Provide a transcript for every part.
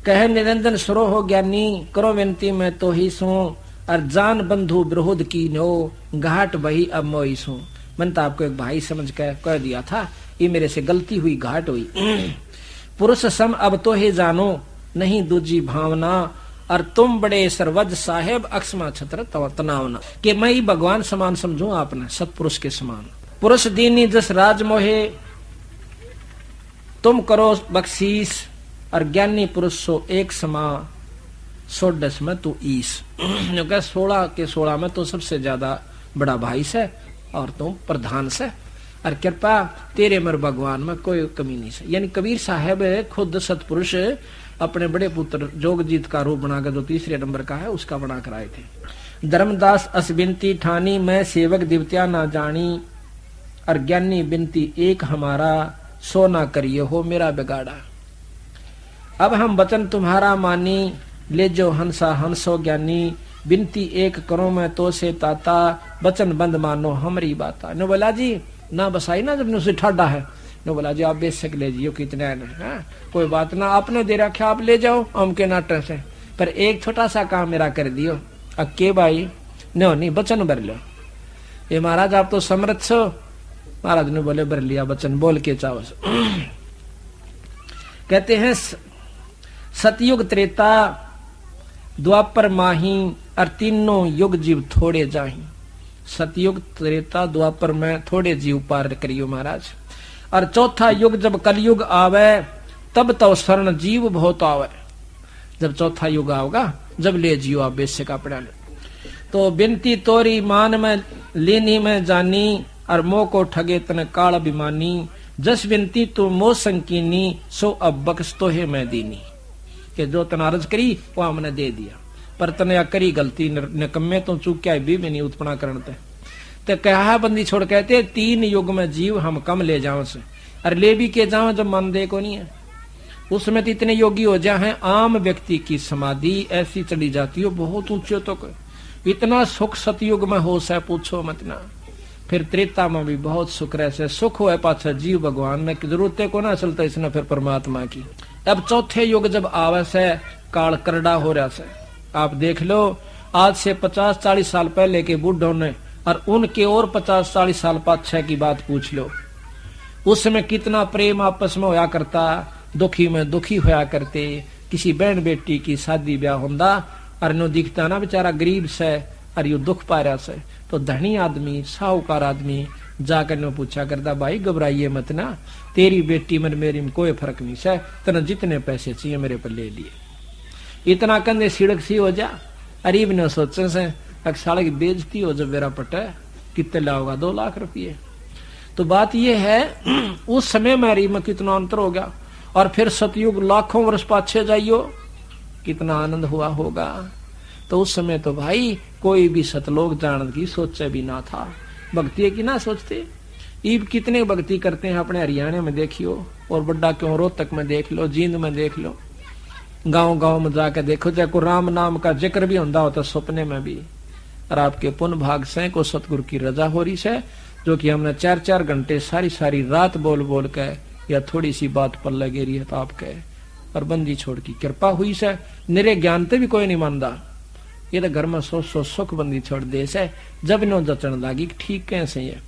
कहे निरंजन सरो हो ज्ञानी करो विनती मैं तो ही सू और जान बंधु विरोध की नो घाट बही अब मोई सू। मैंने तो आपको एक भाई समझ के कह दिया था, ये मेरे से गलती हुई, घाट हुई। पुरुष सम अब तो ही जानो नहीं दूजी भावना और तुम बड़े सरवज साहेब अक्षमा छत्र तनावना कि मैं ही भगवान समान समझू आपने, सतपुरुष के समान। पुरुष दीनी जस राज मोहे तुम करो बख्शीस और ज्ञानी पुरुष सो एक समा 16 में तू ईस। 16 के 16 में तो सबसे ज्यादा बड़ा भाई से और तुम प्रधान से और कृपा तेरे मर भगवान में कोई कमी नहीं से। यानी कबीर साहब खुद सतपुरुष अपने बड़े पुत्र जोगजीत का रूप बनाकर जो 3 नंबर का है उसका बना कर आए थे। धर्मदास अस बिनती ठानी मैं सेवक दिवत्या ना जानी और ज्ञानी बिनती एक हमारा सो ना करिए हो मेरा बिगाड़ा। अब हम वचन तुम्हारा मानी ले जो हंसा हंसो ज्ञानी बिनती एक करो मैं तो से ताता वचन बंद मानो हमारी बाता। नो बोला जी ना बसाई ना जब उसे ठाडा है, नो बोला जी आप बेशक ले जियो कितने है कोई बात ना, आपने दे रखा आप ले जाओ हम के नाटक से, पर एक छोटा सा काम मेरा कर दियो। अक्के भाई नो नहीं वचन भर लो। ये महाराज आप तो समर्थ छो। महाराज ने बोले भर लिया वचन, बोल के चाहो। कहते हैं सतयुग त्रेता द्वापर माही और तीनों युग जीव थोड़े जाही। सतयुग त्रेता द्वापर में थोड़े जीव पार करियो महाराज, और चौथा युग जब कलयुग आवे तब तो स्वर्ण जीव बहुत आवे। जब चौथा युग आओगा जब ले जियो आप बेशक अपना ले। तो बिनती तोरी मान में लेनी में जानी और मोह को ठगे तन काल अभिमानी जस बिनती तू मोह संकीनी सो अब बख्श तो है मैं दीनी। कि जो तना अर्ज करी वो हमने दे दिया, पर तने करी गलती निकम्मे तो चूक क्या भी नहीं उत्पना करते। तो कहा बंदी छोड़ कहते 3 युग में जीव हम कम ले जाओ से, और ले भी के जाओ जब मन दे को नहीं है। उसमें तो इतने योगी हो जाए आम व्यक्ति की समाधि ऐसी चली जाती हो बहुत ऊंचे तो इतना सुख सतयुग में हो से पूछो मत ना। फिर त्रेता में भी बहुत सुख रहे से सुख हो पाछा जीव भगवान में जरूरत को ना चलता इसने फिर परमात्मा की। अब चौथे युग जब आवे से काल करड़ा हो रहा से आप देख लो, आज से 50-40 साल पहले के बुढ़ों ने और उनके और 50-40 साल पाछे की बात पूछ लो, उसमें कितना प्रेम आपस में होया करता, दुखी में दुखी होया करते। किसी बहन बेटी की शादी ब्याह होंदा और नो दिखता ना बेचारा गरीब से और यू दुख पा रहा से, तो धनी आदमी साहूकार आदमी जाकर ने पूछा करता भाई घबराइए मत ना, तेरी बेटी में मेरी में कोई फर्क नहीं से, तेने जितने पैसे चाहिए मेरे पर ले लिए। इतना कंधे सिड़क सी हो जा। अरीब ने सोचे से अक्साल की बेइज्जती हो जब मेरा पटे कितने लाओगा 2 लाख रुपये। तो बात यह है उस समय में अरीब में कितना अंतर हो गया, और फिर सतयुग लाखों वर्ष पाछे जाइयो कितना आनंद हुआ होगा। तो उस समय तो भाई कोई भी सतलोक जानने की सोचे भी ना था, भक्ति की ना सोचते। ईब कितने भक्ति करते हैं अपने हरियाणा में देखियो, और बड्डा क्यों रोहतक में देख लो, जींद में देख लो, गांव-गांव में जाकर देखो, चाहे को राम नाम का जिक्र भी होता होता सपने में भी। और आपके पुण्य भाग से को सतगुरु की रजा हो रही है, जो कि हमने 4-4 घंटे सारी रात बोल बोल के या थोड़ी सी बात पर लगे रही है तो आपके और बंदी छोड़ की कृपा हुई से। निरे ज्ञान ते भी कोई नहीं मानता, ये तो घर में सो सुख बंदी छोड़ दे से जब नो जचन लागी ठीक कैसे है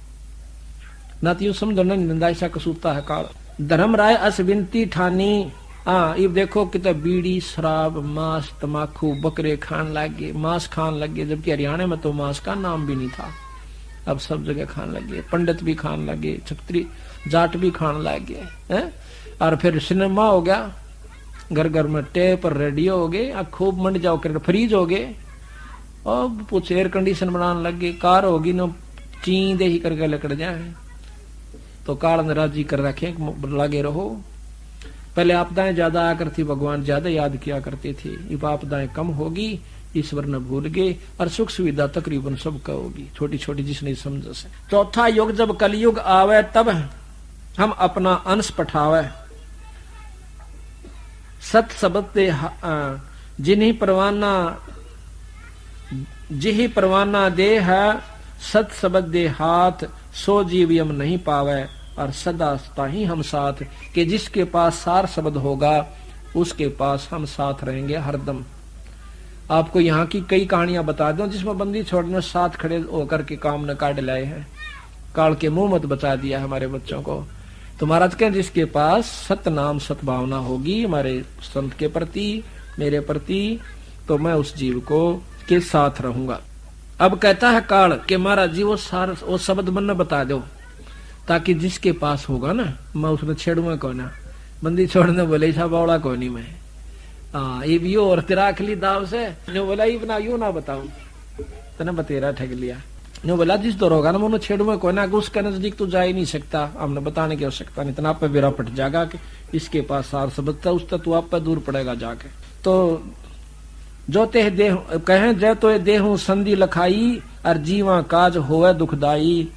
ना, तो समझो ना निंदा ऐसा कसूता है काल। धर्म राय अस विनती ठानी। हाँ ये देखो कि तो बीड़ी शराब मांस तमाकू बकरे खान लगे, मांस खान लगे, जबकि हरियाणा में तो मांस का नाम भी नहीं था, अब सब जगह खान लगे। पंडित भी खान लगे, छत्री जाट भी खान लगे हैं। और फिर सिनेमा हो गया, घर घर में टेप और रेडियो हो गए, खूब मंड जाओ कर फ्रीज हो गए, और कुछ एयर कंडीशन बनाने लगे, कार होगी नो चींदे ही करके लकड़ जाए। तो काल ने राजी कर रखे लगे रहो। पहले आपदाएं ज्यादा आकर थी, भगवान ज्यादा याद किया करते थे, अब आपदाएं कम होगी, ईश्वर न भूल गए, और सुख सुविधा तकरीबन सबका होगी, छोटी छोटी जिसने समझ से। चौथा युग जब कलयुग आवे तब हम अपना अंश पठावे, सत शब्द जिन्हीं परवाना दे है, सत शब्द दे हाथ, सो जीव यम नहीं पावे, और सदा ही हम साथ। कि जिसके पास सार शब्द होगा उसके पास हम साथ रहेंगे हरदम। आपको यहाँ की कई कहानियां बता दूं जिसमें बंदी छोड़ने में साथ खड़े होकर के काम न काट लाए हैं। काल के मुंह मत बचा दिया हमारे बच्चों को। तो महाराज कहें जिसके पास सतनाम सद्भावना होगी हमारे संत के प्रति, मेरे प्रति, तो मैं उस जीव को के साथ रहूंगा। अब कहता है काल कि महाराज जी वो शब्द मन बता दो, ताकि जिसके पास होगा ना मैं उसने छेड़ूंगा कौन ना। बंदी छोड़ने बोले ऐसा बावड़ा कौन नहीं मैं, ये भी और तेरा अखली दाव से नो बोला ये बना यूं ना बताऊं तने बतेरा ठग लिया। नो बोला जिस दौर होगा ना मैं छेड़ूंगा कौन ना, उसके नजदीक तो जा ही नहीं सकता, हमने बताने की आवश्यकता नहीं, इतना पे बेरा पट जाएगा कि इसके पास सार सबता उससे तू आप पे दूर पड़ेगा जाके। तो जो ते देह कहें जय तो देहू संधि लखाई और जीवा काज होवे दुखदाई,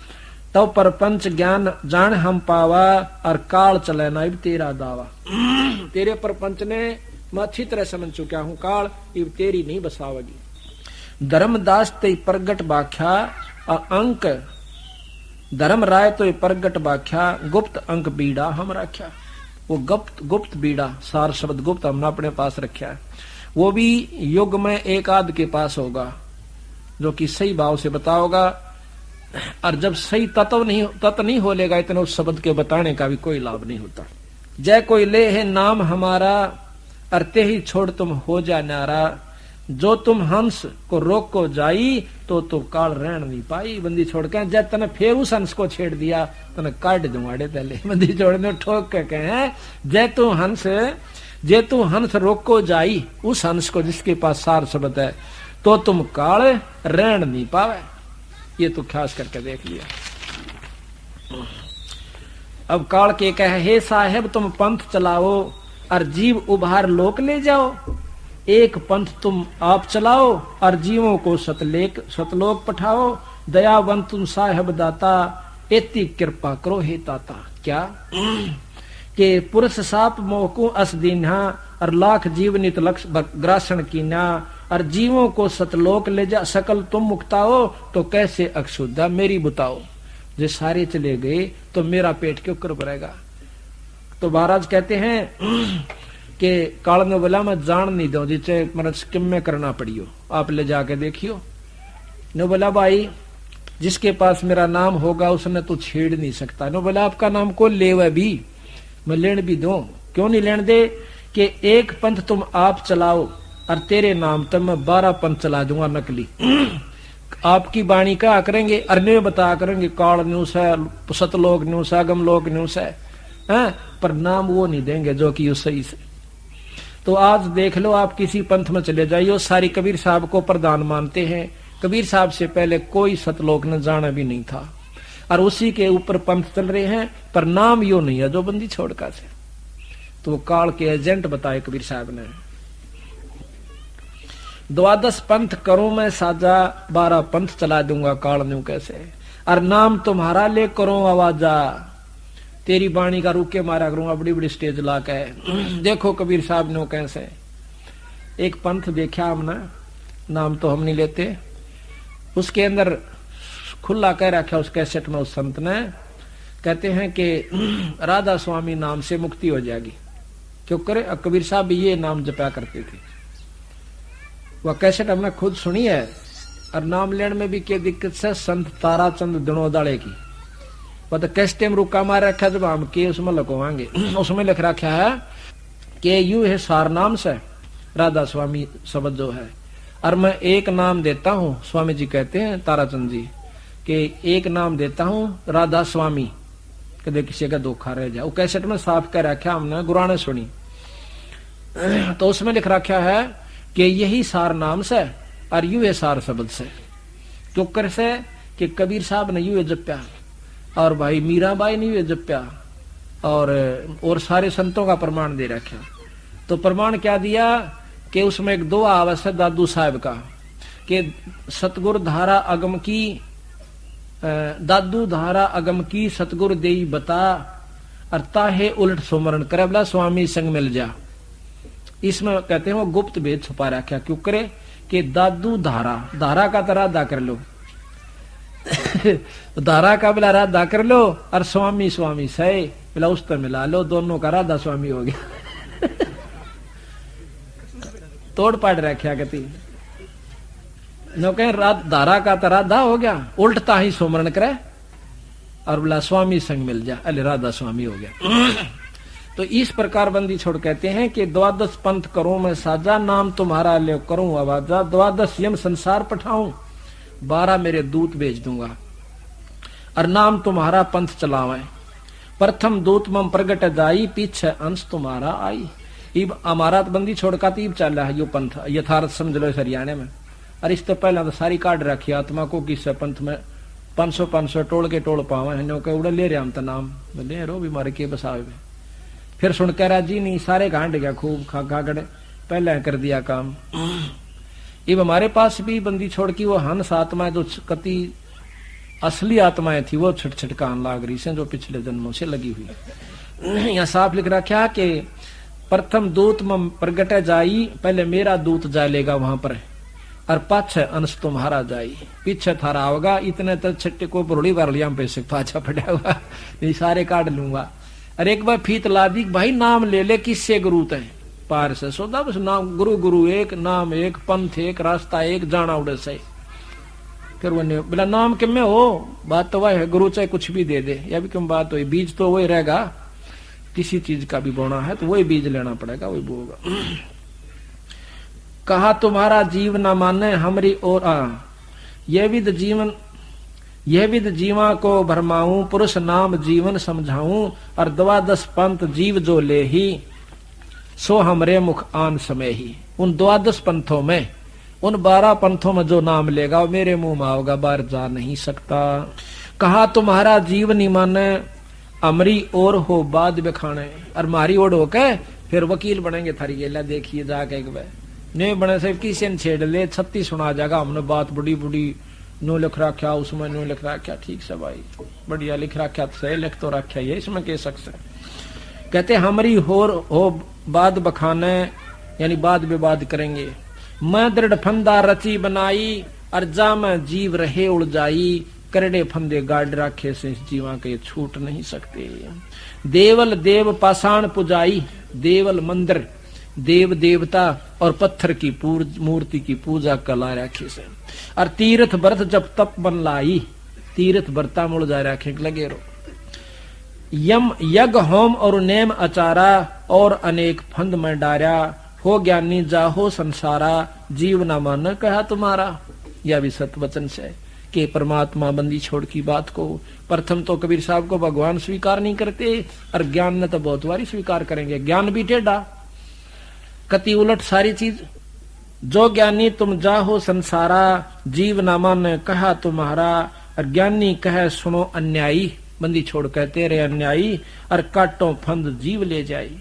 तो परपंच ज्ञान जान हम पावा और काल चले ना इब तेरा दावा। तेरे परपंच ने मैं अच्छी तरह समझ चुका हूं, काल इब तेरी नहीं बसावेगी। धर्मदास ते प्रगट बाख्या और अंक धर्म राय तो प्रगट बाख्या, गुप्त अंक बीड़ा हम रख्या। वो गुप्त बीड़ा सार शब्द गुप्त हमने अपने पास रखा है, वो भी युग में एक आध के पास होगा जो कि सही भाव से बताओगा। और जब सही तत्व नहीं हो लेगा इतने उस शब्द के बताने का भी कोई लाभ नहीं होता। जय कोई ले है नाम हमारा अरते ही छोड़ तुम हो जा नारा, जो तुम हंस को रोक को जाई तो काल रहन नहीं पाई। बंदी छोड़ के जब तने फिर उस हंस को छेड़ दिया तने काट दूंगाड़े पहले। बंदी छोड़ने ठोक के कहे जे तू हंस रोक को जाई, उस हंस को जिसके पास सार शब्द है, तो तुम काल रहन नहीं पावे। ये तो खास करके देख लिया। अब काल के कहे हे साहेब तुम पंथ चलाओ और जीव उभार लोक ले जाओ, एक पंथ तुम आप चलाओ और जीवों को सतलोक पठाओ, दयावंत तुम साहेब दाता इतनी कृपा करो हे ताता। क्या के पुरुष साप मोहकू अस दीन्हा और लाख जीव नित लक्ष्य ग्रासन कीना, और जीवों को सतलोक ले जा सकल तुम मुक्ताओ, तो कैसे अक्षुद्धा मेरी बुताओ। जो सारे चले गए तो मेरा पेट क्यों कर भरेगा। तो महाराज कहते हैं कि काल ने बोला मैं जान नहीं दो जिसे मतलब किम में करना पड़ियो, आप ले जाके देखियो। ने बोला भाई जिसके पास मेरा नाम होगा उसने तो छेड़ नहीं सकता। ने बोला आपका नाम को लेवे भी मैं लेन भी दूं, क्यों नहीं लेन दे कि एक पंथ तुम आप चलाओ और तेरे नाम तक मैं 12 पंथ चला दूंगा नकली। आपकी वाणी का करेंगे अरने बता करेंगे काल न्यूस है, सतलोक न्यूस है, अगमलोक न्यूस है, पर नाम वो नहीं देंगे जो कि सही से। तो आज देख लो आप किसी पंथ में चले जाइए, सारी कबीर साहब को प्रधान मानते हैं। कबीर साहब से पहले कोई सतलोक न जाना भी नहीं था और उसी के ऊपर पंथ चल रहे हैं, पर नाम यो नहीं है जो बंदी छोड़का से। तो काल के एजेंट बताए कबीर साहब ने, 12 पंथ करूं मैं साजा, 12 पंथ चला दूंगा काल न्यू कैसे, और नाम तुम्हारा ले करूं आवाजा, तेरी बाणी का रुके मारा करूंगा बड़ी बड़ी स्टेज ला के। देखो कबीर साहब ने कैसे एक पंथ देखा हमने, नाम तो हम नहीं लेते, उसके अंदर खुला कह रखा उस कैसेट में उस संत ने, कहते हैं कि राधा स्वामी नाम से मुक्ति हो जाएगी। क्यों करे कबीर साहब भी ये नाम जपा करते थे। वह कैसेट हमने खुद सुनी है। और नाम लेने में भी क्या दिक्कत है, संत ताराचंद दिनोदाले की वह तो कैसे टाइम रुका मार रखा जब हम के उसमें लिखवाएंगे। उसमें लिख रखा है कि यू है सार नाम से राधा स्वामी शब्द जो है, और मैं एक नाम देता हूँ, स्वामी जी कहते हैं ताराचंद जी कि एक नाम देता हूँ राधा स्वामी, कदे किसी का धोखा रह जाए। वो कैसेट में साफ कर रखा हमने, गुराने सुनी। तो उसमें लिख रखा है कि यही सार नाम से और यू है सार शब्द से। क्यों कर से कि कबीर साहब ने यू है जप्या, और भाई मीराबाई ने यू है जप्या, और सारे संतों का प्रमाण दे रखा। तो प्रमाण क्या दिया कि उसमें एक दो आवश्य दादू साहब का कि सतगुर धारा अगम की, दादू धारा अगम की सतगुर देई बता, अरता है उलट सुमरण करे बोला स्वामी संग मिल जा। इसमें कहते हैं वो गुप्त भेद छुपा रखा। क्यों करे कि दादू धारा, धारा का तरह दा कर लो धारा का बोला राधा कर लो, और स्वामी स्वामी सही बोला उस पर मिला लो, दोनों का राधा स्वामी हो गया। तोड़ पाड़ रखा कहती नो कह धारा का तो राधा हो गया, उल्टता ही सुमरण करे और बोला स्वामी संग मिल जा, अले राधा स्वामी हो गया। तो इस प्रकार बंदी छोड़ कहते हैं कि द्वादश पंथ करूं मैं साजा, नाम तुम्हारा ले करूं आवाजा, द्वादश यम संसार पठाऊं, 12 मेरे दूत भेज दूंगा और नाम तुम्हारा पंथ चलावे। प्रथम दूत मम प्रगट जाई, पीछे अंश तुम्हारा आई। इब हमारा तो बंदी छोड़ का तीब चल रहा है यो पंथ यथार्थ समझ लो हरियाणा में। और इस तो पहला तो सारी काट रखी आत्मा को किस पंथ में 500 टोल के टोल पावा है उड़ा ले रहे हम तो नाम ले रो बीमारी के बसावे। फिर सुन कह राजी नहीं सारे गांड गया खूब खा गड़े पहले कर दिया काम। इब हमारे पास भी बंदी छोड़ की वो हंस आत्मा जो कति असली आत्माएं थी वो छटछटकान लाग रही से जो पिछले जन्मों से लगी हुई। यहाँ साफ लिख रखा कि प्रथम दूत में प्रगट जाई, पहले मेरा दूत जा लेगा वहां पर और पाछे अंश तुम्हारा जाई, पीछे थारा होगा। इतने तो छट्टे को बरोड़ी वालिया पैसे पाछा पड़ा हुआ नहीं सारे काट लूंगा। और एक बार फीत ला दी भाई नाम ले ले किससे गुरु है पार से सोदा बस नाम गुरु गुरु एक, नाम एक, पंथ एक, रास्ता एक, जाना उड़े से। फिर वो बोला नाम किम में हो, बात तो वह है गुरु चाहे कुछ भी दे दे, या भी क्यों बात हो, बीज तो वही रहेगा, किसी चीज का भी बोना है तो वही बीज लेना पड़ेगा, वही बोगा। कहा तुम्हारा जीव न माने हमरी और यह विद जीवा को भरमाऊं, पुरुष नाम जीवन समझाऊं, और द्वादश पंथ जीव जो ले ही सो हमरे मुख आन समय ही। उन द्वादश पंथों में उन 12 पंथों में जो नाम लेगा वो मेरे मुंह में आओगा, बाहर जा नहीं सकता। कहा तुम्हारा जीव नहीं माने अमरी और हो बाद बखाने, और मारी ओढ़ होके फिर वकील बनेंगे थारी गेला देखिए जाके एक बार नहीं बने से किसी ने छेड़ ले 36 सुना जाएगा हमने बात बड़ी बड़ी नो लिख रखा उसमें नो लिख रखा ठीक से भाई बढ़िया लिख रखा सही लिख तो रखा ये इसमें कह सकते कहते हमारी हो बाद बखाने यानी बाद विवाद करेंगे। मैं दृढ़ फंदा रची बनाई और जा मैं जीव रहे उड़ जाई, करड़े फंदे गाड़ रखे से इस जीवा के छूट नहीं सकते। देवल देव पाषाण पुजाई, देवल मंदिर देव देवता और पत्थर की मूर्ति की पूजा कला रखे से। और तीर्थ व्रत जब तप बन लाई, तीर्थ व्रता मुड़ जा रखे लगे रो। यम यज्ञ होम और नेम अचारा और अनेक फंद में डारा, हो ज्ञानी जाहो संसारा, जीव न मान कहा तुम्हारा। यह भी सत्य वचन से कि परमात्मा बंदी छोड़ की बात को प्रथम तो कबीर साहब को भगवान स्वीकार नहीं करते और ज्ञान ने तो बहुत बारी स्वीकार करेंगे। ज्ञान भी टेढ़ा कति उलट सारी चीज। जो ज्ञानी तुम जाहो संसारा, जीव न मान कहा तुम्हारा, और ज्ञानी कहे सुनो अन्यायी, बंदी छोड़ कहते रे अन्यायी, और काटो फंद जीव ले जाई।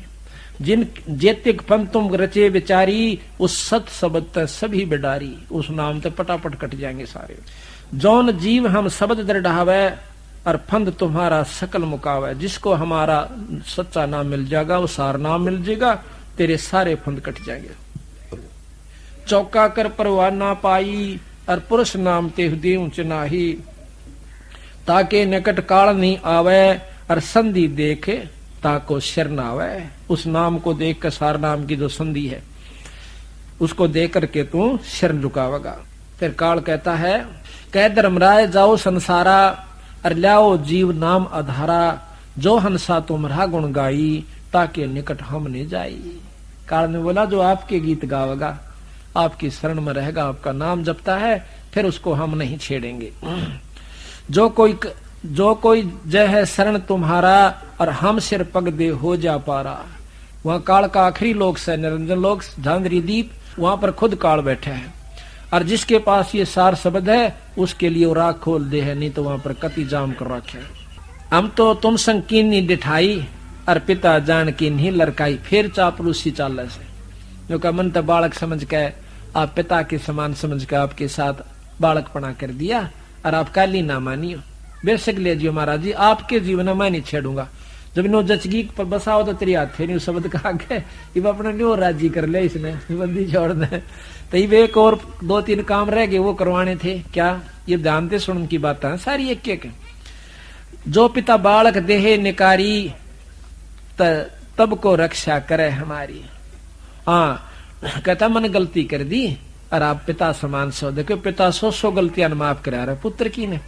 जिन जेतिक फंद तुम रचे विचारी, उस सत शब्द सभी बिडारी, उस नाम ते पटापट कट जाएंगे सारे। जौन जीव हम शब्द दृढ़ावे और फंद तुम्हारा सकल मुकावे, जिसको हमारा सच्चा नाम मिल जाएगा वो सार नाम मिल जाएगा, तेरे सारे फंद कट जाएंगे। चौका कर परवाह ना पाई, और पुरुष नाम ते देव चनाही, ताके निकट काल नहीं आवे, और संधि देखे ताको शर ना आवे। उस नाम को देख कर सार नाम की जो संधि है उसको देख करके तू शरण झुकावेगा। फिर काल कहता है कह धर्मराय जाओ संसारा, और लाओ जीव नाम आधारा, जो हंसा तुम्हारा गुण गाई, ताके निकट हम नहीं जाई। काल ने बोला जो आपके गीत गावेगा, आपकी शरण में रहेगा, आपका नाम जपता है, फिर उसको हम नहीं छेड़ेंगे। जो कोई जय है शरण तुम्हारा, और हम सिर पग दे हो जा पारा। वहां काल का आखिरी लोक से निरंजन लोक झांझरी दीप, वहां पर खुद काल बैठे हैं, और जिसके पास ये सार शब्द है उसके लिए वो राख खोल दे है, नहीं तो वहां पर कति जाम कर रखे। हम तो तुम संकीन नहीं दिठाई, और पिता जान की नहीं लड़काई। फिर चापलूसी चाल से जो का मन तो बालक समझ के आप पिता के समान समझ के आपके साथ बालकपना कर दिया, और आप काली ना मानियो। बेशक ले जियो महाराज जी, आपके जीवन में मैं नहीं छेड़ूंगा। जब नो जचगी पर बसाओ तो तेरी हाथे नहीं शब्द कहा गए, इब अपने न्यू राजी कर ले इसने बंदी छोड़ दे। तो एक और 2-3 काम रह गए वो करवाने थे। क्या ये ध्यान दे सुन की बात है सारी एक एक। जो पिता बालक देहे निकारी, तब को रक्षा करे हमारी। हाँ कहता मैंने गलती कर दी और आप पिता समान सो, देखो पिता 100 गलतियां माफ करा रहे पुत्र की ने,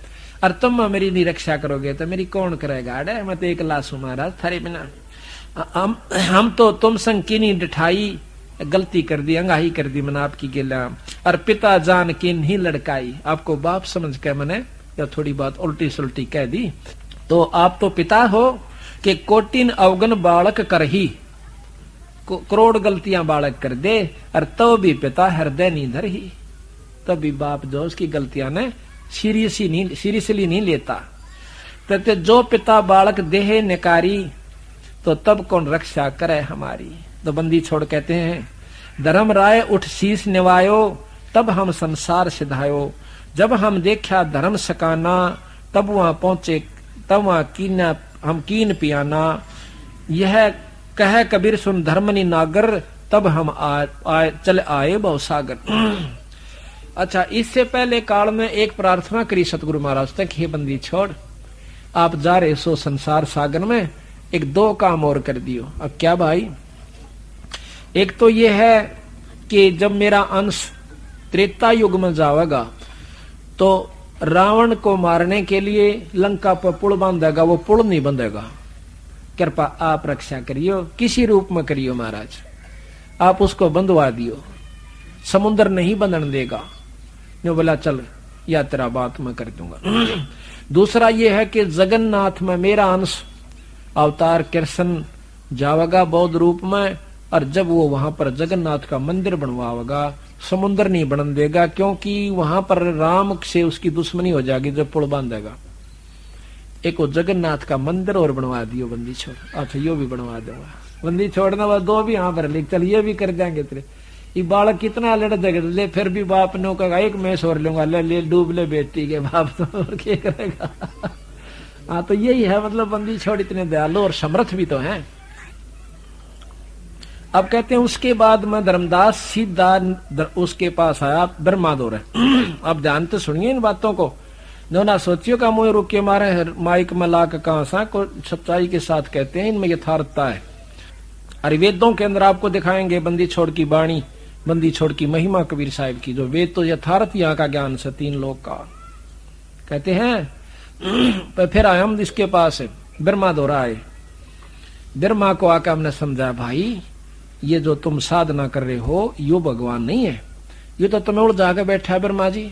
और तुम मेरी नहीं रक्षा करोगे तो मेरी कौन करेगा? अरे मैं तो एक लाश हूं महाराज थारे बिना। हम तो तुम संग की नहीं डिठाई, गलती कर दी, अंगाही कर दी मैंने आपकी गिला, और पिता जान की नहीं लड़काई, आपको बाप समझ के मैंने या थोड़ी बात उल्टी सुल्टी कह दी। तो आप तो पिता हो कि कोटिन अवगन बालक कर ही, करोड़ गलतियां बालक कर दे, और तो भी पिता हृदय नहीं धर ही, तभी बाप जो उसकी गलतियां ने सीरियसली नहीं लेता। तो जो पिता बालक देहे निकारी, तो तब कौन रक्षा करे हमारी। तो बंदी छोड़ कहते हैं धर्म राय उठ शीस निवायो, तब हम संसार सिधायो, जब हम देखा धर्म सकाना, तब वहां पहुंचे, तब वहां कीना हम कीन पियाना, यह कह कबीर सुन धर्मनी नागर, तब हम चल आए बहुसागर। अच्छा, इससे पहले काल में एक प्रार्थना करी सतगुरु महाराज तक, हे बंदी छोड़ आप जा रहे सो संसार सागर में, एक 2 काम और कर दियो। अब क्या भाई? एक तो ये है कि जब मेरा अंश त्रेता युग में जाएगा तो रावण को मारने के लिए लंका पर पुल बांधेगा, वो पुल नहीं बंधेगा, कृपा आप रक्षा करियो, किसी रूप में करियो महाराज, आप उसको बंधवा दियो, समुद्र नहीं बंधन देगा। नो बोला चल या तेरा बात मैं कर दूंगा। दूसरा ये है कि जगन्नाथ में मेरा अंश अवतार कृष्ण जावेगा बौद्ध रूप में, और जब वो वहां पर जगन्नाथ का मंदिर बनवाएगा, समुद्र नहीं बनन देगा, क्योंकि वहां पर राम से उसकी दुश्मनी हो जाएगी जब पुल बांधेगा। एक वो जगन्नाथ का मंदिर और बनवा दियो बंदी छोड़। अच्छा यो भी बनवा दूंगा, बंदी छोड़ना बस 2 भी यहाँ पर लिख, चल ये भी कर देंगे तेरे। ये बालक कितना लड़ झगड़ ले, फिर भी बाप ने कहा एक मैं छोड़ लूंगा, ले डूब ले बेटी के बाप, तो क्या करेगा। हाँ तो यही है, मतलब बंदी छोड़ इतने दयालु और समर्थ भी तो हैं। अब कहते हैं उसके बाद में धर्मदास सीधा उसके पास आया, ब्रह्मा दो रहे। अब ध्यान तो सुनिए इन बातों को, जो ना सोचियो का मुंह रुके मारे माइक में ला के कहा सा को सच्चाई के साथ कहते हैं, इनमें यथार्थता है। अरे वेदों के अंदर आपको दिखाएंगे बंदी छोड़ की बाणी, बंदी छोड़ की महिमा कबीर साहिब की, जो वेद तो यथार्थ यहाँ का ज्ञान से 3 लोग का कहते हैं। पर फिर आए हम इसके पास ब्रह्मा दोहरा आए, ब्रह्मा को आकर हमने समझा भाई ये जो तुम साधना कर रहे हो यो भगवान नहीं है, ये तो तुम्हें उड़ जाके बैठा है ब्रह्मा जी,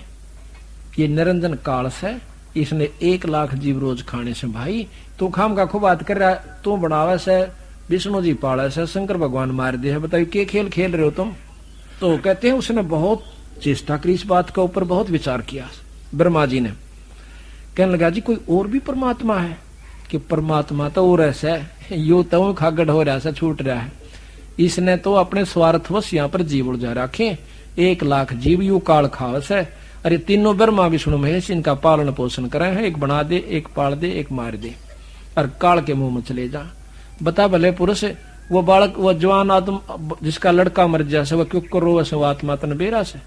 ये निरंजन काल से, इसने 1 लाख जीव रोज खाने से भाई तू खाम का खूब बात कर रहा है, तू बढ़ावे से विष्णु जी पाले से शंकर भगवान मार दे है, बताइए क्या खेल खेल रहे हो तुम। तो कहते हैं उसने बहुत चेष्टा करी इस बात के ऊपर, बहुत विचार किया ब्रह्मा जी ने। कहने लगा जी कोई और भी परमात्मा है? कि परमात्मा तो और ऐसा है, यो तो खागड़ हो रहा है, छूट रहा है, इसने तो अपने स्वार्थवश यहाँ पर जीव उड़ जा रखे, 1 लाख जीव यू काल खावस है, अरे तीनों ब्रह्मा विष्णु महेश इनका पालन पोषण करे हैं, एक बना दे, एक पाल दे, एक मार दे, और काल के मुंह में चले जा। बता भले पुरुष वो बालक, वो जवान आदम जिसका लड़का मर जाए वो क्यों करो वैसे वो आत्मा तन बेरा से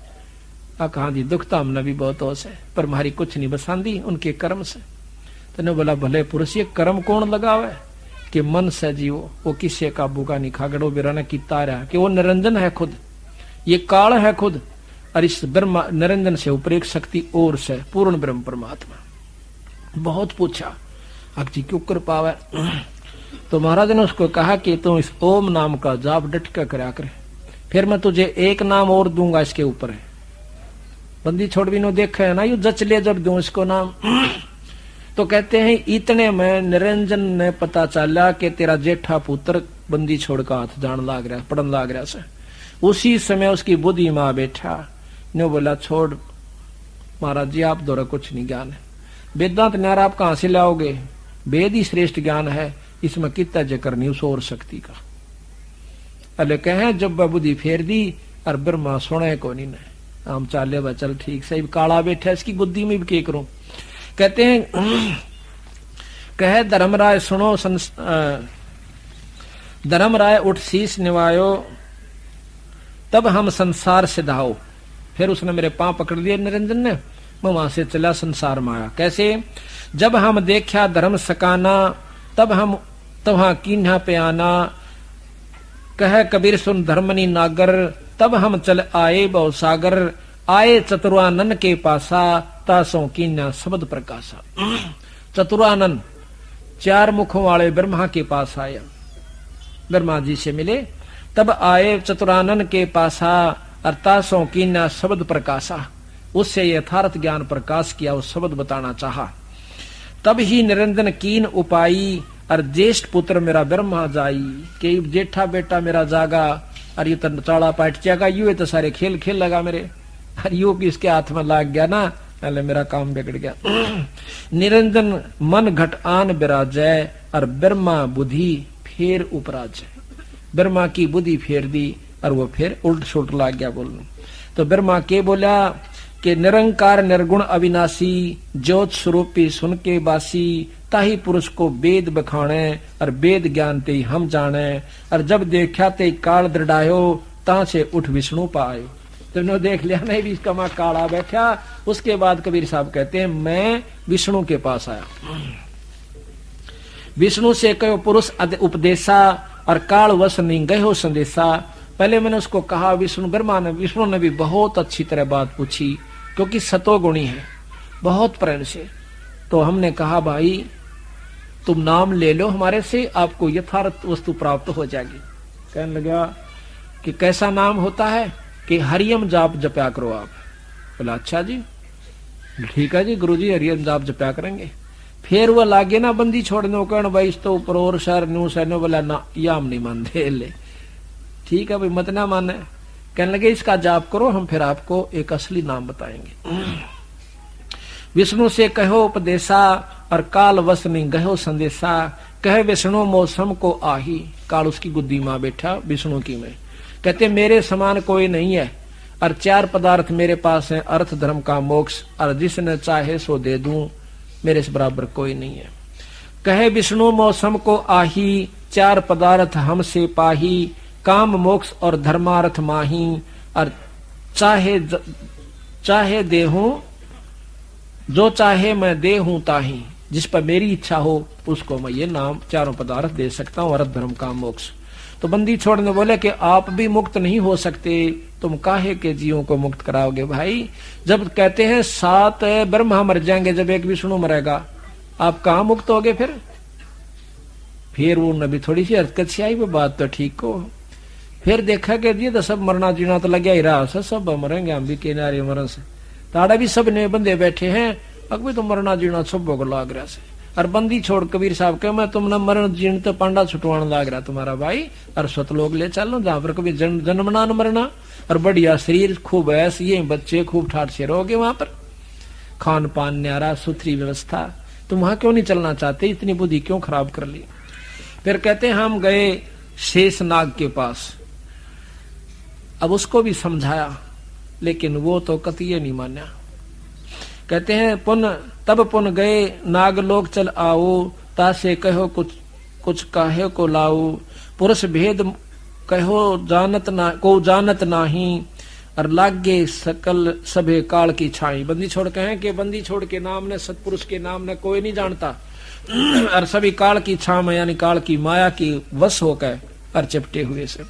कहा जी दुखता हमने भी बहुत हो से, पर हमारी कुछ नहीं बसांदी उनके कर्म से। तने बोला भले पुरुष ये कर्म कौन लगावे कि मन से जीवो, वो किसी काबू का नहीं, खागड़ो बिराना की तारा कि वो निरंजन है खुद, ये काल है खुद, और इस ब्रह्मा निरंजन से ऊपर एक शक्ति और से पूर्ण ब्रह्म परमात्मा। बहुत पूछा अब जी क्यों कर पावे, तो महाराज ने उसको कहा कि तू इस ओम नाम का जाप डट कर करा करे, फिर मैं तुझे 1 नाम और दूंगा इसके ऊपर है। बंदी छोड़ भी नो देखे है ना, यू जच ले जब दूं इसको नाम। तो कहते हैं इतने में निरंजन ने पता चला कि तेरा जेठा पुत्र बंदी छोड़ का हाथ जान लाग रहा, पड़न लाग रहा से। उसी समय उसकी बुद्धि मां बैठा ने बोला छोड़ महाराज जी आप द्वारा कुछ नहीं ज्ञान है, वेदांत न्यारा आप कहां से लाओगे, वेद ही श्रेष्ठ ज्ञान है, इसमें कितना जिक्र नहीं उस और शक्ति का। अले कहे जब बुद्धि फेर दी और ब्रह्मा सुने को नहीं, हम चाले बा चल ठीक सही काला बैठा इसकी बुद्धि में भी क्या करूं। कहते हैं कहे धर्मराय सुनो धर्मराय उठ शीश निवायो, तब हम संसार से धाओ। फिर उसने मेरे पांव पकड़ लिए निरंजन ने, मैं वहां से चला संसार में आया। कैसे? जब हम देखा धर्म सकाना, तब हम तवहां कीन्हा पे आना, कह कबीर सुन धर्मनी नागर, तब हम चल आए बहु सागर, आए चतुरानन के पासा, तासों की न शब्द प्रकाशा। चतुरानन 4 मुखों वाले ब्रह्मा के पास आया, ब्रह्मा जी से मिले। तब आए चतुरानन के पासा, अर्थासों की न शब्द प्रकाशा, उससे यथार्थ ज्ञान प्रकाश किया, उस शब्द बताना चाहा। तब ही निरंजन कीन उपाई, और ज्येष्ठ पुत्र मेरा ब्रह्मा जाई, कि जेठा बेटा मेरा जागा, और ये तो चाड़ा पाट जागा, यू तो सारे खेल खेल लगा मेरे, और यू भी इसके हाथ में लाग गया ना, पहले मेरा काम बिगड़ गया। निरंजन मन घट आन विराजय, और ब्रह्मा बुद्धि फेर उपराजय, ब्रह्मा की बुद्धि फेर दी और वो फिर उल्ट सुल्ट लाग गया बोलने। तो ब्रह्मा के बोला कि निरंकार निर्गुण अविनाशी, ज्योत स्वरूपी सुन के बासी, ताही पुरुष को वेद बखाने, और वेद ज्ञान ते हम जाने, और जब देखा ते काल दृढ़ायो, ता से उठ विष्णु पायो। तुमने देख लिया नहीं भी इसका मां काला बैठा। उसके बाद कबीर साहब कहते हैं मैं विष्णु के पास आया, विष्णु से कहो पुरुष उपदेशा, और काल वश नहीं गए हो संदेशा। पहले मैंने उसको कहा, विष्णु ने भी बहुत अच्छी तरह बात पूछी, क्योंकि सतोगुणी है बहुत प्रेम से। तो हमने कहा भाई तुम नाम ले लो हमारे से, आपको यथार्थ वस्तु प्राप्त हो जाएगी। कहने लगा कि कैसा नाम होता है, कि हरियम जाप जपया करो आप। बोला अच्छा जी, ठीक है जी गुरु जी, हरियम जाप जपया करेंगे। फिर वो लागे ना बंदी छोड़ने कहने भाई इस तो ऊपर और शहर न्यू सहने, बोला ना या हम नहीं मानते ले, ठीक है भाई मत ना माने। कहने लगे इसका जाप करो, हम फिर आपको एक असली नाम बताएंगे। विष्णु से कहो उपदेशा, और काल वश नहीं गहो संदेशा, कहे विष्णु मौसम को आही। काल उसकी गुद्दी मां बैठा विष्णु की में, कहते मेरे समान कोई नहीं है, और 4 पदार्थ मेरे पास हैं, अर्थ धर्म का मोक्ष, और जिसने चाहे सो दे दूं, मेरे से बराबर कोई नहीं है। कहे विष्णु मौसम को आही, 4 पदार्थ हमसे पाही, काम मोक्ष और धर्मार्थ माही, और चाहे देहूं जो चाहे मैं देहूं ताही, जिस पर मेरी इच्छा हो उसको मैं ये नाम 4 पदार्थ दे सकता हूं, अर्थ धर्म काम मोक्ष। तो बंदी छोड़ने बोले कि आप भी मुक्त नहीं हो सकते, तुम काहे के जीवों को मुक्त कराओगे भाई। जब कहते हैं 7 ब्रह्मा मर जाएंगे, जब एक विष्णु मरेगा, आप कहां मुक्त होगे फिर वो नबी थोड़ी सी हरकत से आई, वो बात तो ठीक हो। फिर देखा कि जी तो सब मरना जीना तो लगे ही रहा, सब मरेंगे, हम भी किनारे मरण से, ताड़ा भी सब ने बंदे बैठे हैं, अभी तो मरना जीना सब को लाग रहा से। और बंदी छोड़ कबीर साहब के मैं तुम न मरण जीण तो पांडा छुटवाने लाग रहा तुम्हारा भाई, और स्वतलोक ले चलो जहां पर कभी जन्मना न मरना, और बढ़िया शरीर खूब ऐस, ये बच्चे खूब ठाट से रहोगे, वहां पर खान पान न्यारा सुथरी व्यवस्था, तुम वहां क्यों नहीं चलना चाहते, इतनी बुद्धि क्यों खराब कर ली। फिर कहते हैं हम गए शेषनाग के पास, अब उसको भी समझाया, लेकिन वो तो कतिये नहीं माना। कहते हैं तब पुन गए नागलोक चल आओ, तासे कहो कुछ काहे को लाओ, पुरुष भेद कहो जानत नाही, और लागे सकल सभे काल की छाई। बंदी छोड़ कहें कि बंदी छोड़ के नाम ने, सतपुरुष के नाम ने कोई नहीं जानता, और सभी काल की छा में यानी काल की माया की वश होकर और चिपटे हुए से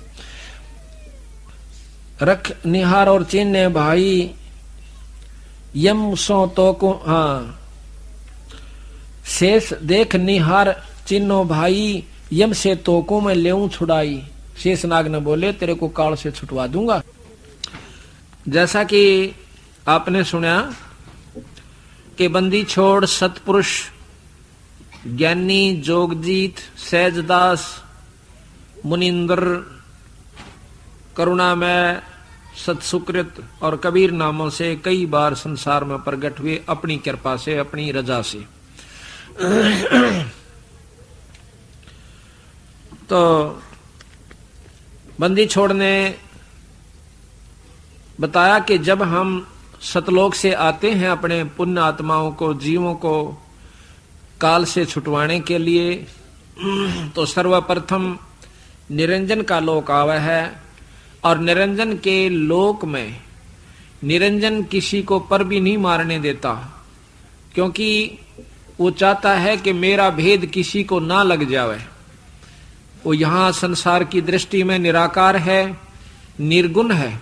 रख निहार और चिन्ह भाई, यम सो तो को हाँ शेष देख निहार चिन्हो भाई, यम से तो को मैं लेऊं छुड़ाई। शेषनाग ने बोले तेरे को काल से छुटवा दूंगा। जैसा कि आपने सुना कि बंदी छोड़ सतपुरुष ज्ञानी जोगजीत सहजदास मुनिंद्र करुणामय सत्सुकृत और कबीर नामों से कई बार संसार में प्रकट हुए, अपनी कृपा से अपनी रजा से। तो बंदी छोड़ ने बताया कि जब हम सतलोक से आते हैं अपने पुण्य आत्माओं को, जीवों को काल से छुटवाने के लिए, तो सर्वप्रथम निरंजन का लोक आवा है, और निरंजन के लोक में निरंजन किसी को पर भी नहीं मारने देता, क्योंकि वो चाहता है कि मेरा भेद किसी को ना लग जावे। वो यहाँ संसार की दृष्टि में निराकार है, निर्गुण है।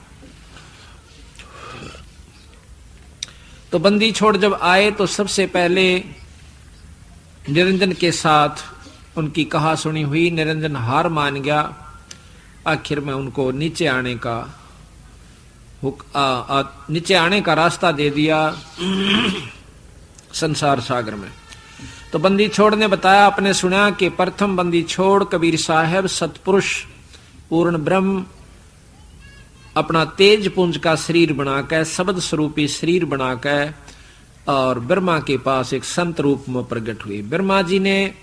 तो बंदी छोड़ जब आए तो सबसे पहले निरंजन के साथ उनकी कहा सुनी हुई। निरंजन हार मान गया। आखिर में उनको नीचे आने का रास्ता दे दिया संसार सागर में। तो बंदी छोड़ ने बताया, आपने सुना कि प्रथम बंदी छोड़ कबीर साहब सतपुरुष पूर्ण ब्रह्म अपना तेज पुंज का शरीर बनाकर, शब्द स्वरूपी शरीर बनाकर और ब्रह्मा के पास एक संत रूप में प्रकट हुए। ब्रह्मा जी ने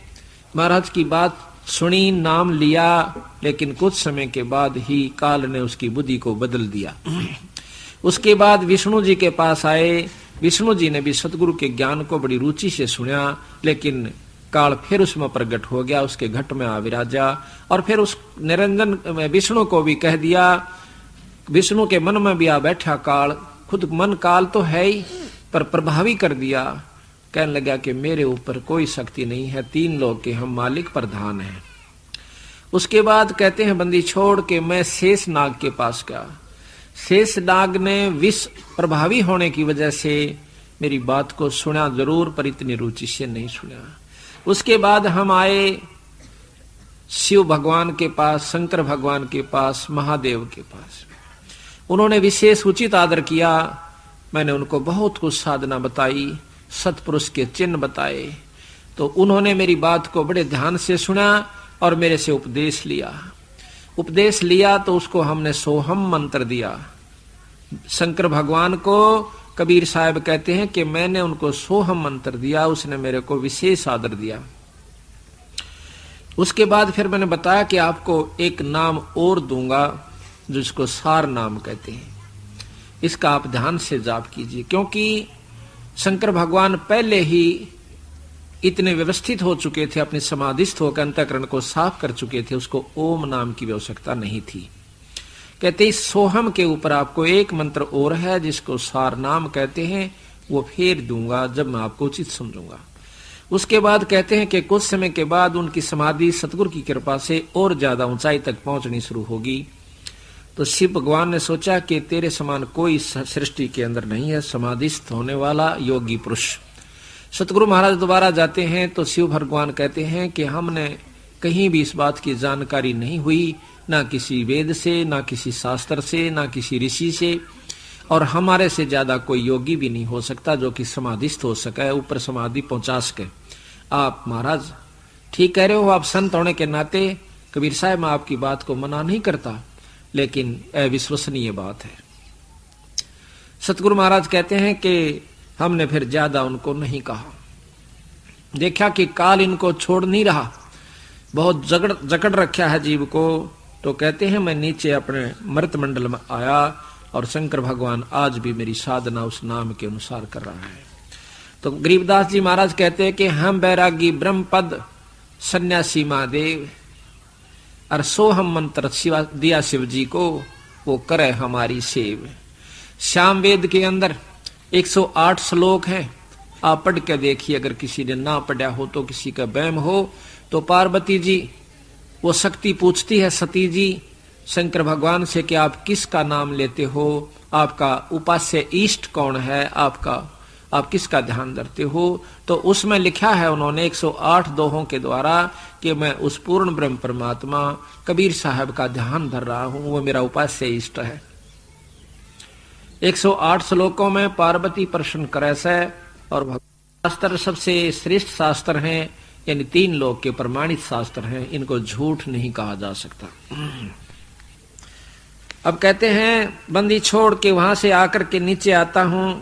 महाराज की बात सुनी, नाम लिया, लेकिन कुछ समय के बाद ही काल ने उसकी बुद्धि को बदल दिया। उसके बाद विष्णु जी के पास आए। विष्णु जी ने भी सतगुरु के ज्ञान को बड़ी रुचि से सुना, लेकिन काल फिर उसमें प्रकट हो गया, उसके घट में आ विराजा। और फिर उस निरंजन विष्णु को भी कह दिया। विष्णु के मन में भी आ बैठा काल। खुद मन काल तो है ही, पर प्रभावी कर दिया। कहने लगा कि मेरे ऊपर कोई शक्ति नहीं है, 3 लोग के हम मालिक प्रधान हैं। उसके बाद कहते हैं बंदी छोड़ के मैं शेष नाग के पास गया। शेष नाग ने विष प्रभावी होने की वजह से मेरी बात को सुना जरूर, पर इतनी रुचि से नहीं सुना। उसके बाद हम आए शिव भगवान के पास, शंकर भगवान के पास, महादेव के पास। उन्होंने विशेष उचित आदर किया। मैंने उनको बहुत कुछ साधना बताई, सतपुरुष के चिन्ह बताए। तो उन्होंने मेरी बात को बड़े ध्यान से सुना और मेरे से उपदेश लिया। उपदेश लिया तो उसको हमने सोहम मंत्र दिया। शंकर भगवान को कबीर साहब कहते हैं कि मैंने उनको सोहम मंत्र दिया, उसने मेरे को विशेष आदर दिया। उसके बाद फिर मैंने बताया कि आपको एक नाम और दूंगा जिसको सार नाम कहते हैं। इसका आप ध्यान से जाप कीजिए, क्योंकि शंकर भगवान पहले ही इतने व्यवस्थित हो चुके थे, अपने समाधिस्थ होकर अंतःकरण को साफ कर चुके थे, उसको ओम नाम की आवश्यकता नहीं थी। कहते इस सोहम के ऊपर आपको एक मंत्र और है जिसको सार नाम कहते हैं, वो फिर दूंगा जब मैं आपको उचित समझूंगा। उसके बाद कहते हैं कि कुछ समय के बाद उनकी समाधि सतगुरु की कृपा से और ज्यादा ऊंचाई तक पहुंचनी शुरू होगी। तो शिव भगवान ने सोचा कि तेरे समान कोई सृष्टि के अंदर नहीं है समाधिस्थ होने वाला योगी पुरुष। सतगुरु महाराज दोबारा जाते हैं तो शिव भगवान कहते हैं कि हमने कहीं भी इस बात की जानकारी नहीं हुई, ना किसी वेद से, ना किसी शास्त्र से, ना किसी ऋषि से, और हमारे से ज्यादा कोई योगी भी नहीं हो सकता जो कि समाधिस्थ हो सके, ऊपर समाधि पहुंचा सके। आप महाराज ठीक कह रहे हो, आप संत होने के नाते कबीर साहब मैं आपकी बात को मना नहीं करता, लेकिन अविश्वसनीय बात है। सतगुरु महाराज कहते हैं कि हमने फिर ज्यादा उनको नहीं कहा। देखा कि काल इनको छोड़ नहीं रहा, बहुत जकड़ रखा है जीव को। तो कहते हैं मैं नीचे अपने मृत मंडल में आया और शंकर भगवान आज भी मेरी साधना उस नाम के अनुसार कर रहा है। तो गरीबदास जी महाराज कहते हैं कि हम बैरागी ब्रह्म पद सन्यासी महादेव और सोहम मंत्र दिया शिव जी को, वो करे हमारी सेव। श्याम वेद के अंदर 108 श्लोक हैं, आप पढ़ के देखिए। अगर किसी ने ना पढ़ा हो तो, किसी का वहम हो तो, पार्वती जी वो शक्ति पूछती है सती जी शंकर भगवान से कि आप किसका नाम लेते हो, आपका उपास्य इष्ट कौन है, आप किसका ध्यान धरते हो। तो उसमें लिखा है उन्होंने 108 दोहों के द्वारा कि मैं उस पूर्ण ब्रह्म परमात्मा कबीर साहब का ध्यान धर रहा हूं, वो मेरा उपास्य इष्ट है। 108 श्लोकों में पार्वती प्रश्न करे से, और शास्त्र सबसे श्रेष्ठ शास्त्र हैं, यानी 3 लोक के प्रमाणित शास्त्र हैं, इनको झूठ नहीं कहा जा सकता। अब कहते हैं बंदी छोड़ के वहां से आकर के नीचे आता हूं।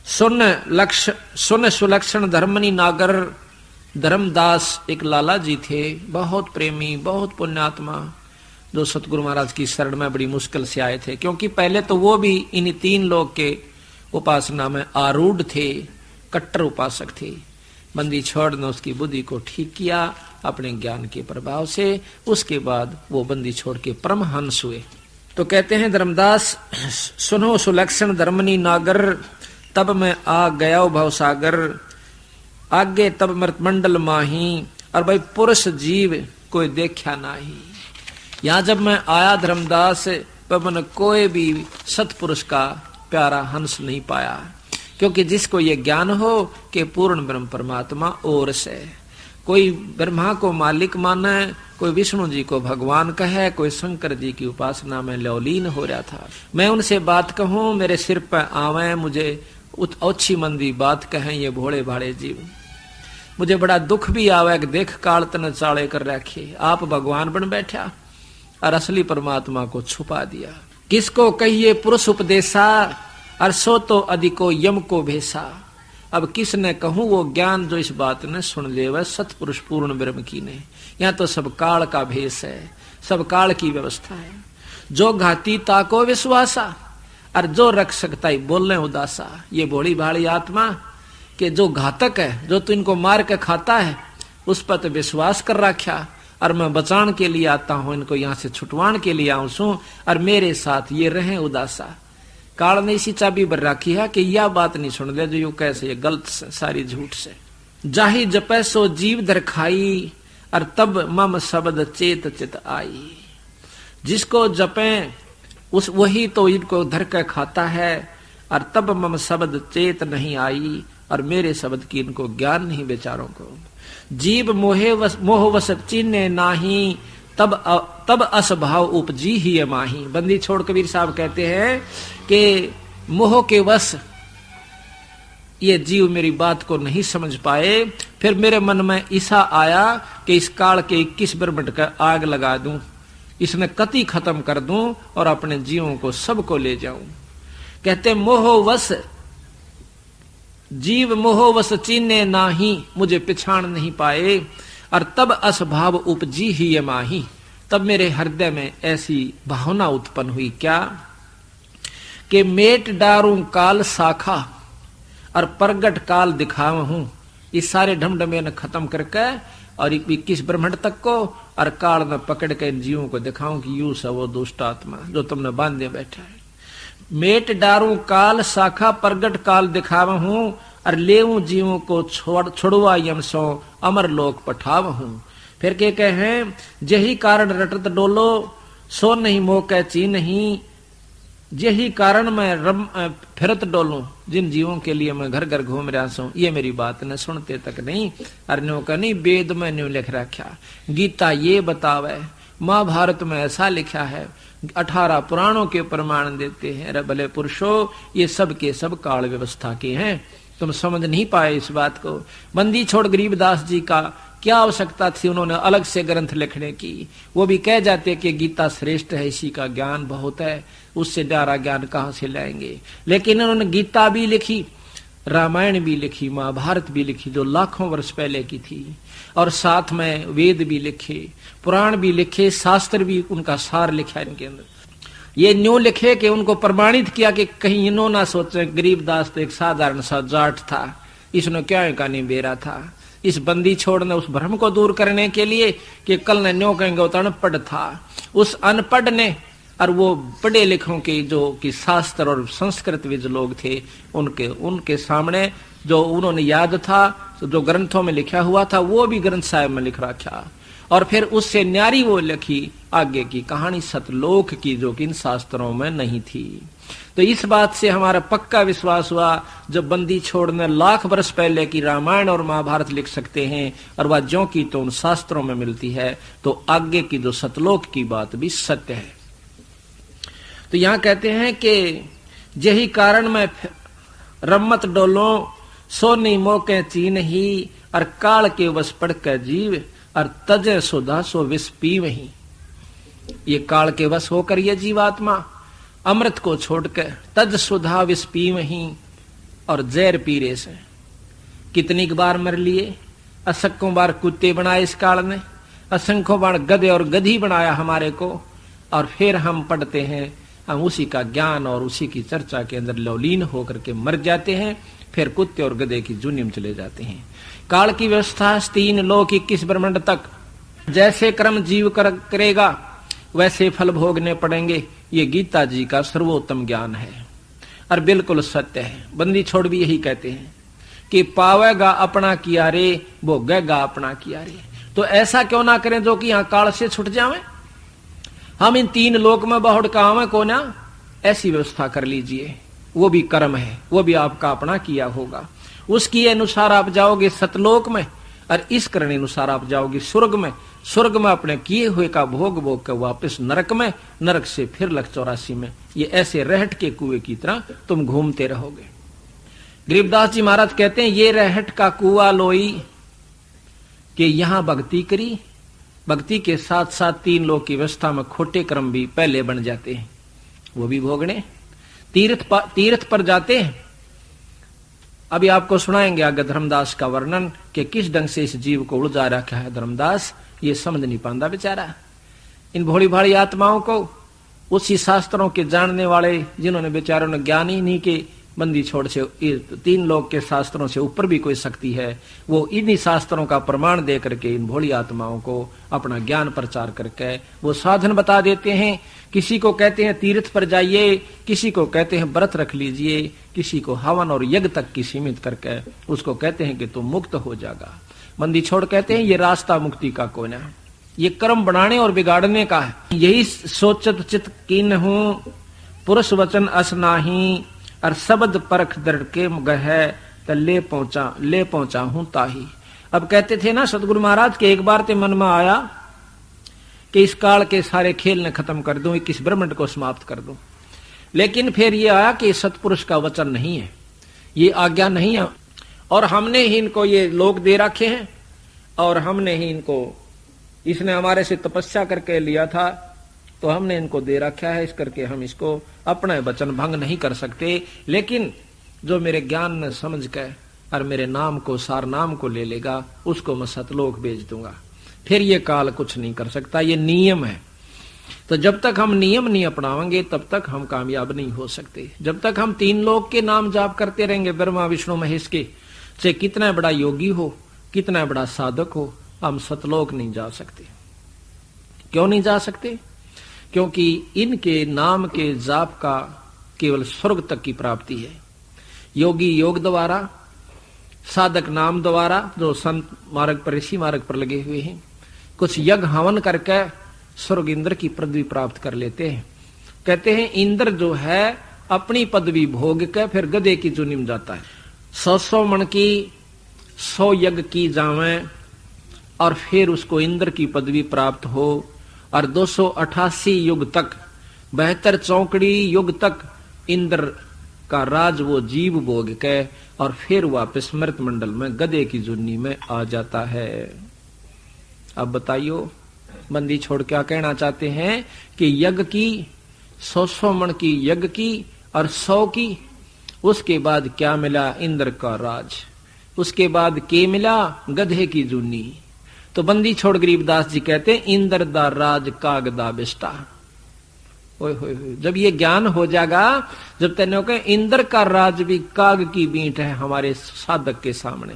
सुन सुलक्षण धर्मनी नागर धर्मदास एक लाला जी थे, बहुत प्रेमी, बहुत पुण्यात्मा, जो सतगुरु महाराज की शरण में बड़ी मुश्किल से आए थे, क्योंकि पहले तो वो भी इन 3 लोग के उपासना में आरूढ़ थे, कट्टर उपासक थे। बंदी छोड़ ने उसकी बुद्धि को ठीक किया अपने ज्ञान के प्रभाव से। उसके बाद वो बंदी छोड़ के परमहंस हुए। तो कहते हैं धर्मदास सुनो सुलक्षण धर्मनी नागर, तब मैं आ गया भवसागर, आगे तब मृतमंडल माही, और भाई पुरुष जीव कोई देखा नाही। यहाँ जब मैं आया धर्मदास पर मैंने कोई भी सतपुरुष का प्यारा हंस नहीं पाया। क्योंकि जिसको ये ज्ञान हो कि पूर्ण ब्रह्म परमात्मा और से, कोई ब्रह्मा को मालिक माने, कोई विष्णु जी को भगवान कहे, कोई शंकर जी की उपासना में लौलीन हो रहा था। मैं उनसे बात कहूं, मेरे सिर पर आवे, मुझे अच्छी मंदी बात कहें ये भोले भाले जीव। मुझे बड़ा दुख भी आवे कि देख काल तने चाले कर रखे, आप भगवान बन बैठा और असली परमात्मा को छुपा दिया। किसको कहिए पुरुष उपदेशा, और सो तो अधिको यम को भेसा। अब किसने कहूं वो ज्ञान जो इस बात ने सुन ले, वह सतपुरुष पूर्ण ब्रह्म की ने। यहाँ तो सब काल का भेष है, सब काल की व्यवस्था है। जो घाती ताको विश्वासा, और जो रख सकता ही बोलने उदासा। ये भोली भाली आत्मा के जो घातक है, जो तू इनको मार के खाता है, उस पर तो विश्वास कर रखा, और मैं बचान के लिए आता हूं, इनको यहाँ से छुटवान के लिए आऊं सू, और मेरे साथ ये रहे उदासा। काल ने इसी चाबी बर रखी है कि यह बात नहीं सुन ले जो यू कैसे ये गलत से, सारी झूठ से। जाहि जपै सो जीव दर खाई, और तब मम शब्द चेत चित आई। जिसको जपे उस वही तो इनको धर के खाता है, और तब मम शब्द चेत नहीं आई, और मेरे शब्द की इनको ज्ञान नहीं बेचारों को। जीव मोह वश चिन्ह नाही, तब असभाव उपजी ही माही। बंदी छोड़ कबीर साहब कहते हैं कि मोह के वश ये जीव मेरी बात को नहीं समझ पाए, फिर मेरे मन में ऐसा आया कि इस काल के 21 ब्रह्मंड का आग लगा दूं, इसने कति खत्म कर दूं, और अपने जीवों को सबको ले जाऊं। कहते मोहवश जीव मोहवश चीने नाही, मुझे पिछाड़ नहीं पाए, और तब असभाव उपजी ही ये माही। तब मेरे हृदय में ऐसी भावना उत्पन्न हुई क्या कि मेट डारूं काल शाखा, और प्रगट काल दिखाव हूं। इस सारे ढमढमे ने खत्म करके और 21 ब्रह्मंड तक को, और काल में पकड़ के इन जीवों को दिखाऊं कि यू सब वो दुष्ट आत्मा जो तुमने बांधे बैठा है। मेट डारूं काल शाखा, प्रगट काल दिखाव हूं, और लेऊं जीवों को छोड़वा यम सो अमर लोक पठाव हूं। फिर के कहे यही कारण रटत डोलो, सो नहीं मोह कै ची नहीं। यही कारण मैं फिरत डोलूं, जिन जीवों के लिए मैं घर घर घूम रहा हूं, ये मेरी बात न सुनते तक नहीं। अर्ण्यों का नहीं वेद में न्यू लिख रखा, गीता ये बतावे, महाभारत में ऐसा लिखा है, 18 पुराणों के प्रमाण देते हैं। अरे भले पुरुषों, ये सब के सब काल व्यवस्था के हैं, तुम समझ नहीं पाए इस बात को। बंदी छोड़ गरीबदास जी का क्या आवश्यकता थी उन्होंने अलग से ग्रंथ लिखने की। वो भी कह जाते कि गीता श्रेष्ठ है, इसी का ज्ञान बहुत है, उससे न्यारा ज्ञान कहां से लाएंगे। लेकिन उन्होंने गीता भी लिखी, रामायण भी लिखी, महाभारत भी लिखी, जो लाखों वर्ष पहले की थी, और साथ में वेद भी लिखे, पुराण भी लिखे, शास्त्र भी उनका सार लिखा इनके अंदर। ये न्यू लिखे कि उनको प्रमाणित किया कि कहीं इन्हों ना सोचे गरीबदास तो एक साधारण सा जाट था, इसने क्या कहानी बेरा था। इस बंदी छोड़ ने उस भ्रम को दूर करने के लिए कि कल ने न्यो कहेंगे वो तो अनपढ़ था, उस अनपढ़ ने और वो पढ़े लिखों के जो कि शास्त्र और संस्कृत विद लोग थे उनके सामने जो उन्होंने याद था, जो ग्रंथों में लिखा हुआ था, वो भी ग्रंथ साहिब में लिख रखा, और फिर उससे न्यारी वो लिखी आगे की कहानी सतलोक की, जो कि इन शास्त्रों में नहीं थी। तो इस बात से हमारा पक्का विश्वास हुआ, जब बंदी छोड़ने लाख वर्ष पहले की रामायण और महाभारत लिख सकते हैं, और वह ज्यों की तो उन शास्त्रों में मिलती है, तो आगे की जो सतलोक की बात भी सत्य है। तो यहां कहते हैं कि यही कारण मैं रम्मत डोलो, सो नहीं मोके चीन ही, और काल के वश पड़ कर जीव, और तजे सुधा सो विष पी वही। ये काल के वश होकर ये जीवात्मा अमृत को छोड़कर तज सुधा विष पी वही, और जहर पीरे से कितनी बार मर लिए। असंख्यों बार कुत्ते बनाए इस काल ने, असंख्यों बार गधे और गधी बनाया हमारे को, और फिर हम पढ़ते हैं, हम उसी का ज्ञान और उसी की चर्चा के अंदर लवलीन होकर के मर जाते हैं, फिर कुत्ते और गधे की जूनी में चले जाते हैं। काल की व्यवस्था 3 लोक 21 ब्रह्मांड तक, जैसे कर्म जीव करेगा वैसे फल भोगने पड़ेंगे। ये गीता जी का सर्वोत्तम ज्ञान है और बिल्कुल सत्य है। बंदी छोड़ भी यही कहते हैं कि पावेगा अपना किया रे, भोगेगा अपना किया रे। तो ऐसा क्यों ना करें जो कि यहाँ काल से छुट जावे। हम इन 3 लोक में बहुड़ काम को ना ऐसी व्यवस्था कर लीजिए, वो भी कर्म है, वो भी आपका अपना किया होगा, उसकी अनुसार आप जाओगे सतलोक में, और इस करने अनुसार आप जाओगे स्वर्ग में, स्वर्ग में अपने किए हुए का भोग भोग कर वापस नरक में, नरक से फिर लख 84 में। ये ऐसे रहट के कुएं की तरह तुम घूमते रहोगे। गरीबदास जी महाराज कहते हैं ये रहट का कुआ लोई कि यहां भक्ति करी, भक्ति के साथ साथ 3 लोक की व्यवस्था में खोटे कर्म भी पहले बन जाते हैं, वो भी भोगने। तीर्थ पर जाते हैं। अभी आपको सुनाएंगे आगे धर्मदास का वर्णन कि किस ढंग से इस जीव को उलझा रखा है धर्मदास, ये समझ नहीं पाता बेचारा। इन भोली भाली आत्माओं को उसी शास्त्रों के जानने वाले जिन्होंने बेचारों ने ज्ञान ही नहीं के बंदी छोड़ से 3 लोक के शास्त्रों से ऊपर भी कोई शक्ति है, वो इन्हीं शास्त्रों का प्रमाण दे करके इन भोली आत्माओं को अपना ज्ञान प्रचार करके वो साधन बता देते हैं। किसी को कहते हैं तीर्थ पर जाइए, किसी को कहते हैं व्रत रख लीजिए, किसी को हवन और यज्ञ तक की सीमित करके उसको कहते हैं कि तुम मुक्त हो जाएगा। बंदी छोड़ कहते हैं ये रास्ता मुक्ति का कौन है, ये कर्म बनाने और बिगाड़ने का है। यही सोचत चित कीन हूं पुरुष वचन असनाही, और शब्द परख दृढ़ के गह त ले पहुंचा हूं ताही। अब कहते थे ना सतगुरु महाराज के एक बार ते मन में आया कि इस काल के सारे खेल ने खत्म कर दूं, इस ब्रह्मांड को समाप्त कर दूं, लेकिन फिर ये आया कि सतपुरुष का वचन नहीं है, ये आज्ञा नहीं है, और हमने ही इनको ये लोक दे रखे हैं, और हमने ही इनको, इसने हमारे से तपस्या करके लिया था तो हमने इनको दे रखा है, इस करके हम इसको अपना वचन भंग नहीं कर सकते। लेकिन जो मेरे ज्ञान ने समझ के और मेरे नाम को सार नाम को ले लेगा उसको मैं सतलोक भेज दूंगा, फिर ये काल कुछ नहीं कर सकता, ये नियम है। तो जब तक हम नियम नहीं अपनाएंगे तब तक हम कामयाब नहीं हो सकते। जब तक हम 3 लोक के नाम जाप करते रहेंगे ब्रह्मा विष्णु महेश के, से कितना बड़ा योगी हो, कितना बड़ा साधक हो, हम सतलोक नहीं जा सकते। क्यों नहीं जा सकते? क्योंकि इनके नाम के जाप का केवल स्वर्ग तक की प्राप्ति है। योगी योग द्वारा, साधक नाम द्वारा, जो संत मार्ग पर ऋषि मार्ग पर लगे हुए हैं, कुछ यज्ञ हवन करके स्वर्ग इंद्र की पदवी प्राप्त कर लेते हैं। कहते हैं इंद्र जो है अपनी पदवी भोग के फिर गधे की चुनी में जाता है। 100 मन की 100 यज्ञ की जावे और फिर उसको इंद्र की पदवी प्राप्त हो, और 288 युग तक 72 चौकड़ी युग तक इंद्र का राज वो जीव भोग के और फिर वापस मृत मंडल में गधे की जुन्नी में आ जाता है। अब बताइयो बंदी छोड़ क्या कहना चाहते हैं कि यज्ञ की 100 मन की यज्ञ की और 100 की, उसके बाद क्या मिला? इंद्र का राज। उसके बाद के मिला? गधे की जुन्नी। तो बंदी छोड़ गरीबदास जी कहते हैं इंद्र दा राज काग दा बिस्टा। ओए होए होए, जब ये ज्ञान हो जाएगा, जब तेने कहे इंद्र का राज भी काग की बींट है हमारे साधक के सामने,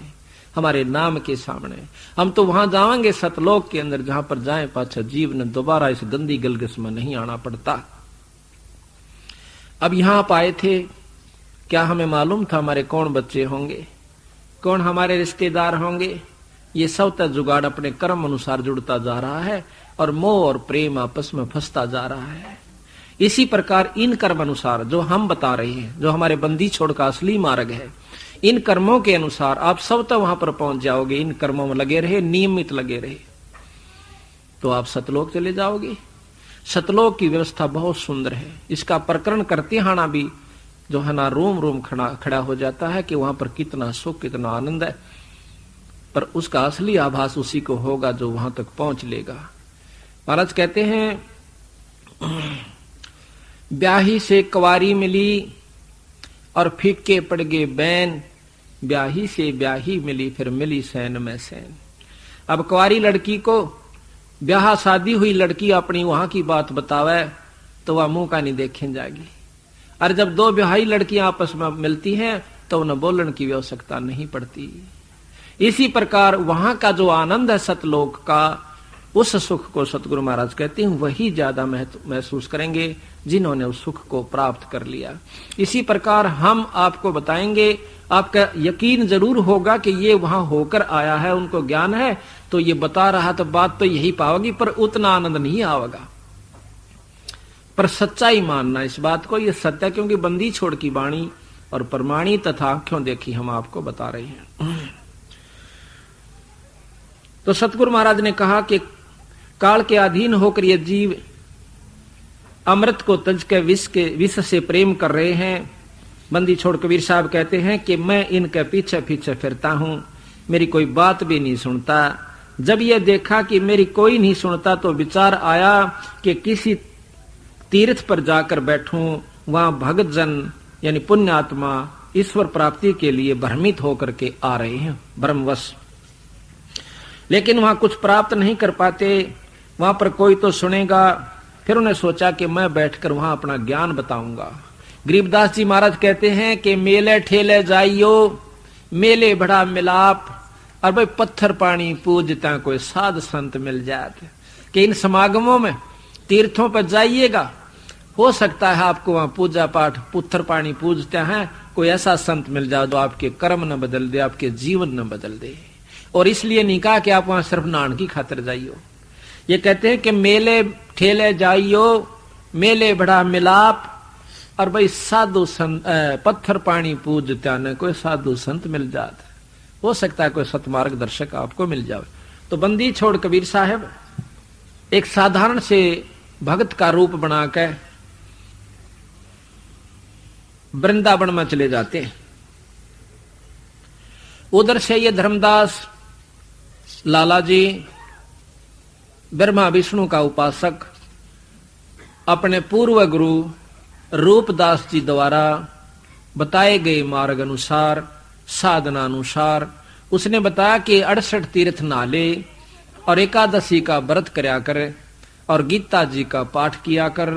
हमारे नाम के सामने, हम तो वहां जाएंगे सतलोक के अंदर, जहां पर जाए पाछा जीव ने दोबारा इस गंदी गलगस में नहीं आना पड़ता। अब यहां आप आए थे, क्या हमें मालूम था हमारे कौन बच्चे होंगे, कौन हमारे रिश्तेदार होंगे? ये सब तक जुगाड़ अपने कर्म अनुसार जुड़ता जा रहा है और मोह और प्रेम आपस में फंसता जा रहा है। इसी प्रकार इन कर्म अनुसार जो हम बता रहे हैं, जो हमारे बंदी छोड़ का असली मार्ग है, इन कर्मों के अनुसार आप सब तक वहां पर पहुंच जाओगे। इन कर्मों में लगे रहे, नियमित लगे रहे, तो आप सतलोक चले जाओगे। सतलोक की व्यवस्था बहुत सुंदर है। इसका प्रकरण करते हाना भी जो है ना रोम रोम खड़ा हो जाता है कि वहां पर कितना सुख, कितना आनंद है, पर उसका असली आभास उसी को होगा जो वहां तक पहुंच लेगा। महाराज कहते हैं ब्याही से कुंवारी मिली और फीके पड़ गए बैन, ब्याही से ब्याही मिली फिर मिली सैन में सैन। अब कुंवारी लड़की को ब्याह शादी हुई लड़की अपनी वहां की बात बतावे तो वह मुंह का नहीं देखें जाएगी, और जब 2 ब्याही लड़कियां आपस में मिलती हैं तो उन्हें बोलने की आवश्यकता नहीं पड़ती। इसी प्रकार वहां का जो आनंद है सतलोक का, उस सुख को सतगुरु महाराज कहते हैं वही ज्यादा महसूस करेंगे जिन्होंने उस सुख को प्राप्त कर लिया। इसी प्रकार हम आपको बताएंगे, आपका यकीन जरूर होगा कि ये वहां होकर आया है, उनको ज्ञान है, तो ये बता रहा तो बात तो यही पाओगी, पर उतना आनंद नहीं आवेगा। पर सच्चाई मानना इस बात को, ये सत्य, क्योंकि बंदी छोड़ की वाणी और प्रमाणी तथा आंखों देखी हम आपको बता रहे हैं। तो सतगुरु महाराज ने कहा कि काल के अधीन होकर ये जीव अमृत को तज के विष से प्रेम कर रहे हैं। बंदी छोड़ कबीर साहब कहते हैं कि मैं इनके पीछे पीछे फिरता हूं, मेरी कोई बात भी नहीं सुनता। जब ये देखा कि मेरी कोई नहीं सुनता तो विचार आया कि किसी तीर्थ पर जाकर बैठूं, वहां भगत जन यानी पुण्य आत्मा ईश्वर प्राप्ति के लिए भ्रमित होकर के आ रहे हैं भ्रमवश, लेकिन वहां कुछ प्राप्त नहीं कर पाते, वहां पर कोई तो सुनेगा। फिर उन्हें सोचा कि मैं बैठकर वहां अपना ज्ञान बताऊंगा। गरीबदास जी महाराज कहते हैं कि मेले ठेले जाइयो, मेले बड़ा मिलाप, और भाई पत्थर पानी पूजता कोई साध संत मिल जाते। कि इन समागमों में तीर्थों पर जाइएगा, हो सकता है आपको वहां पूजा पाठ पत्थर पानी पूजते हैं कोई ऐसा संत मिल जाए जो आपके कर्म न बदल दे, आपके जीवन न बदल दे। और इसलिए नहीं कहा कि आप वहां सिर्फ नान की खातिर जाइयो। ये कहते हैं कि मेले ठेले जाइयो, मेले बड़ा मिलाप, और भाई साधु संत पत्थर पानी पूजता न कोई साधु संत मिल जाते, हो सकता है कोई सतमार्ग दर्शक आपको मिल जाए। तो बंदी छोड़ कबीर साहब एक साधारण से भक्त का रूप बनाकर वृंदावन में चले जाते हैं। उधर से ये धर्मदास लाला जी ब्रह्मा विष्णु का उपासक अपने पूर्व गुरु रूपदास जी द्वारा बताए गए मार्ग अनुसार, साधना अनुसार उसने बताया कि 68 तीर्थ नाले और एकादशी का व्रत करया कर, और गीता जी का पाठ किया कर,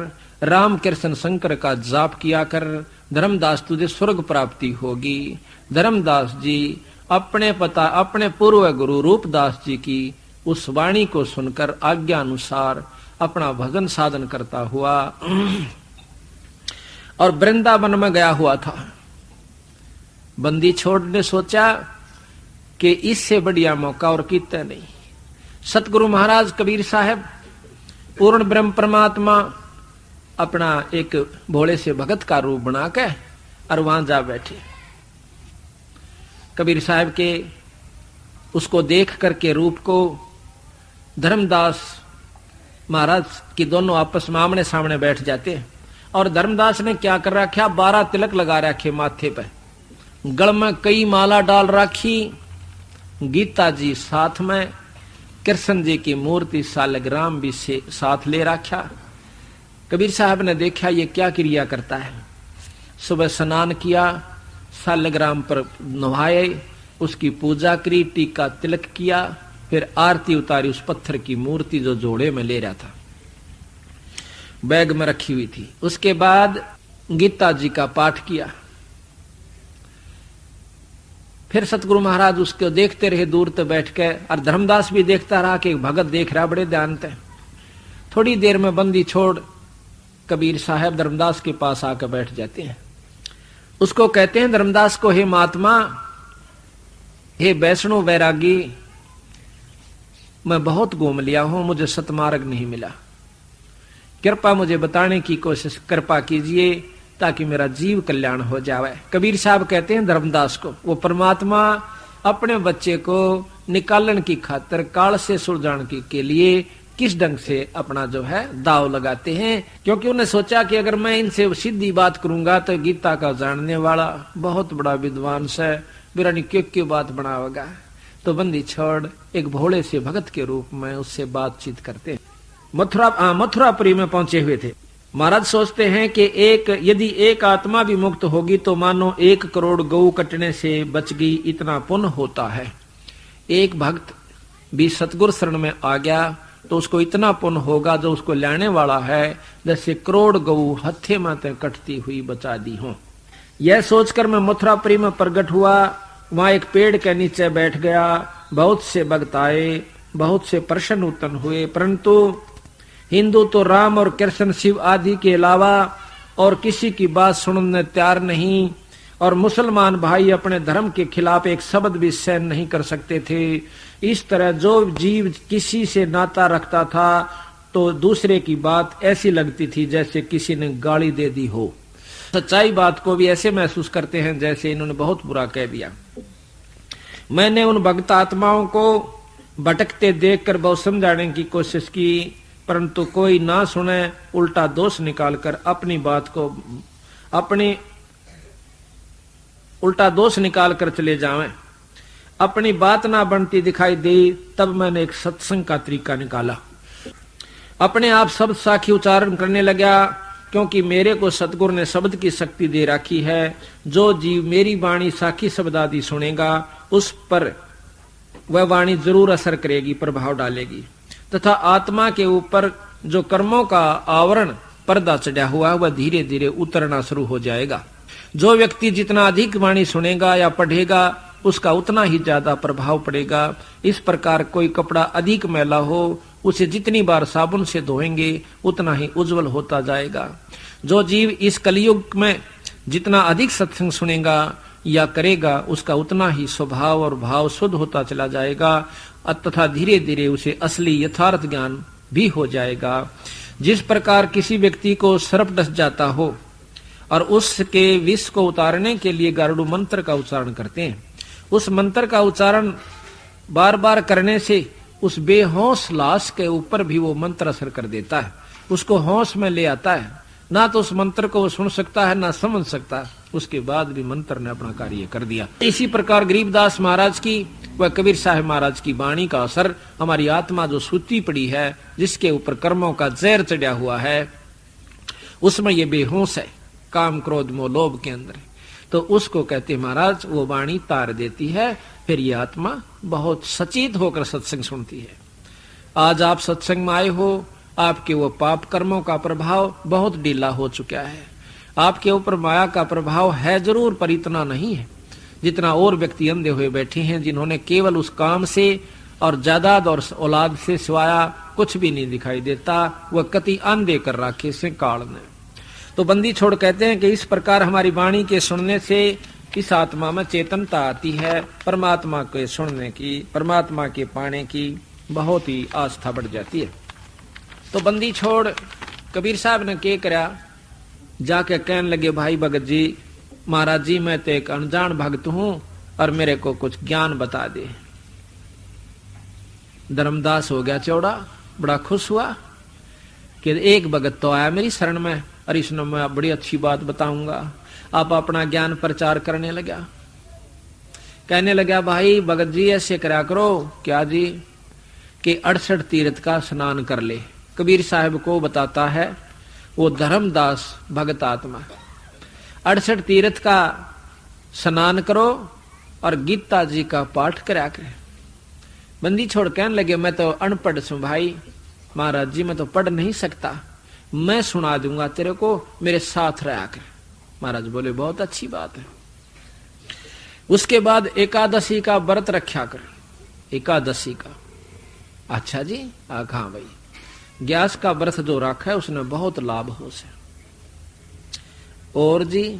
राम कृष्ण शंकर का जाप किया कर, धर्मदास तुझे स्वर्ग प्राप्ति होगी। धर्मदास जी अपने पूर्व गुरु रूपदास जी की उस वाणी को सुनकर आज्ञा अनुसार अपना भजन साधन करता हुआ और वृंदावन में गया हुआ था। बंदी छोड़ ने सोचा कि इससे बढ़िया मौका और कितना नहीं। सतगुरु महाराज कबीर साहब पूर्ण ब्रह्म परमात्मा अपना एक भोले से भगत का रूप बनाकर और वहां जा बैठे। कबीर साहब के उसको देख करके रूप को धर्मदास महाराज की दोनों आपस में आमने सामने बैठ जाते हैं। और धर्मदास ने क्या कर रखा, 12 तिलक लगा रखे माथे पे, गल में कई माला डाल रखी, गीता जी साथ में, कृष्ण जी की मूर्ति सालग्राम भी से साथ ले रखा। कबीर साहब ने देखा ये क्या क्रिया करता है। सुबह स्नान किया, सालग्राम पर नहाए, उसकी पूजा करी, टीका तिलक किया, फिर आरती उतारी उस पत्थर की मूर्ति जो जोड़े में ले रहा था, बैग में रखी हुई थी। उसके बाद गीता जी का पाठ किया। फिर सतगुरु महाराज उसको देखते रहे दूर तक बैठ के, और धर्मदास भी देखता रहा कि भगत देख रहा बड़े ध्यान से। थोड़ी देर में बंदी छोड़ कबीर साहब धर्मदास के पास आकर बैठ जाते हैं। उसको कहते हैं धर्मदास को, हे महात्मा, हे वैष्णव वैरागी, मैं बहुत घूम लिया हूं, मुझे सतमार्ग नहीं मिला, कृपा मुझे बताने की कोशिश कृपा कीजिए ताकि मेरा जीव कल्याण हो जाए। कबीर साहब कहते हैं धर्मदास को, वो परमात्मा अपने बच्चे को निकालने की खातिर काल से सुलझाने के लिए किस ढंग से अपना जो है दाव लगाते हैं। क्योंकि उन्हें सोचा कि अगर मैं इनसे सीधी बात करूंगा तो गीता का जानने वाला बहुत बड़ा विद्वान है, मेरा क्यों बात बनावेगा। तो बंदी छोड़ एक भोले से भगत के रूप में उससे बातचीत करते हैं। मथुरापुरी में पहुंचे हुए थे। महाराज सोचते हैं कि यदि एक आत्मा भी मुक्त होगी तो मानो 1 करोड़ गौ कटने से बच गई, इतना पुण्य होता है। एक भक्त भी सतगुरु शरण में आ गया तो उसको इतना पुण्य होगा जो उसको लाने वाला है जैसे करोड़ गऊ हत्थे में कटती हुई बचा दी हो। यह सोचकर मैं मथुरापुरी में प्रकट हुआ। वहां एक पेड़ के नीचे बैठ गया। बहुत से भक्त आए, बहुत से प्रश्न उत्पन्न हुए, परंतु हिंदू तो राम और कृष्ण शिव आदि के अलावा और किसी की बात सुनने तैयार नहीं, और मुसलमान भाई अपने धर्म के खिलाफ एक शब्द भी सहन नहीं कर सकते थे। इस तरह जो जीव किसी से नाता रखता था तो दूसरे की बात ऐसी लगती थी जैसे किसी ने गाली दे दी हो। सच्चाई बात को भी ऐसे महसूस करते हैं जैसे इन्होंने बहुत बुरा कह दिया। मैंने उन भक्त आत्माओं को भटकते देखकर बहुत समझाने की कोशिश की, परंतु कोई ना सुने, उल्टा दोष निकालकर अपनी बात को उल्टा दोष निकालकर चले जावें। अपनी बात ना बनती दिखाई दी, तब मैंने एक सत्संग का तरीका निकाला। अपने आप शब्द साखी उच्चारण करने लगा, क्योंकि मेरे को सतगुरु ने शब्द की शक्ति दे रखी है। जो जीव मेरी वाणी साखी शब्द आदि सुनेगा, उस पर वह वाणी जरूर असर करेगी, प्रभाव डालेगी, तथा आत्मा के ऊपर जो कर्मों का आवरण पर्दा चढ़ा हुआ वह धीरे धीरे उतरना शुरू हो जाएगा। जो व्यक्ति जितना अधिक वाणी सुनेगा या पढ़ेगा, उसका उतना ही ज्यादा प्रभाव पड़ेगा। इस प्रकार कोई कपड़ा अधिक मैला हो, उसे जितनी बार साबुन से धोएंगे उतना ही उज्जवल होता जाएगा। जो जीव इस कलयुग में जितना अधिक सत्संग सुनेगा या करेगा, उसका उतना ही स्वभाव और भाव शुद्ध होता चला जाएगा, तथा धीरे धीरे उसे असली यथार्थ ज्ञान भी हो जाएगा। जिस प्रकार किसी व्यक्ति को सर्प डस जाता हो और उसके विष को उतारने के लिए गारुड़ मंत्र का उच्चारण करते हैं, उस मंत्र का उच्चारण बार बार करने से उस बेहोश लाश के ऊपर भी वो मंत्र असर कर देता है, उसको होश में ले आता है। ना तो उस मंत्र को वो सुन सकता है, ना समझ सकता, उसके बाद भी मंत्र ने अपना कार्य कर दिया। इसी प्रकार गरीबदास महाराज की व कबीर साहब महाराज की वाणी का असर हमारी आत्मा जो सूती पड़ी है, जिसके ऊपर कर्मों का जहर चढ़ा हुआ है, उसमें ये बेहोश है, काम क्रोध मोह लोभ के अंदर, तो उसको कहते महाराज वो वाणी तार देती है। फिर ये आत्मा बहुत सचेत होकर सत्संग सुनती है। आज आप सत्संग में आए हो, आपके वो पाप कर्मों का प्रभाव बहुत ढीला हो चुका है। आपके ऊपर माया का प्रभाव है जरूर, पर इतना नहीं है जितना और व्यक्ति अंधे हुए बैठे हैं, जिन्होंने केवल उस काम से और जायदाद और औलाद से सिवाया कुछ भी नहीं दिखाई देता, वह कति अंधे कर रखे से काल ने। तो बंदी छोड़ कहते हैं कि इस प्रकार हमारी वाणी के सुनने से इस आत्मा में चेतनता आती है, परमात्मा के सुनने की, परमात्मा के पाने की बहुत ही आस्था बढ़ जाती है। तो बंदी छोड़ कबीर साहब ने क्या करा, जाके कहने लगे, भाई भगत जी, महाराज जी, मैं तो एक अनजान भक्त हूं और मेरे को कुछ ज्ञान बता दे। धर्मदास हो गया चौड़ा, बड़ा खुश हुआ कि एक भगत तो आया मेरी शरण में और इसने मैं बड़ी अच्छी बात बताऊंगा। आप अपना ज्ञान प्रचार करने लगा, कहने लगा, भाई भगत जी ऐसे करा करो। क्या जी? कि 68 तीर्थ का स्नान कर ले। कबीर साहब को बताता है वो धर्मदास भगत आत्मा, 68 तीर्थ का स्नान करो और गीता जी का पाठ करा करे। बंदी छोड़ कहने लगे, मैं तो अनपढ़ हूं भाई, महाराज जी मैं तो पढ़ नहीं सकता, मैं सुना दूंगा तेरे को, मेरे साथ रहा कर। महाराज बोले, बहुत अच्छी बात है। उसके बाद एकादशी का व्रत रखा कर। एकादशी का? अच्छा जी, हाँ भाई, ग्यास का व्रत जो रखा है उसने बहुत लाभ हो से। और जी,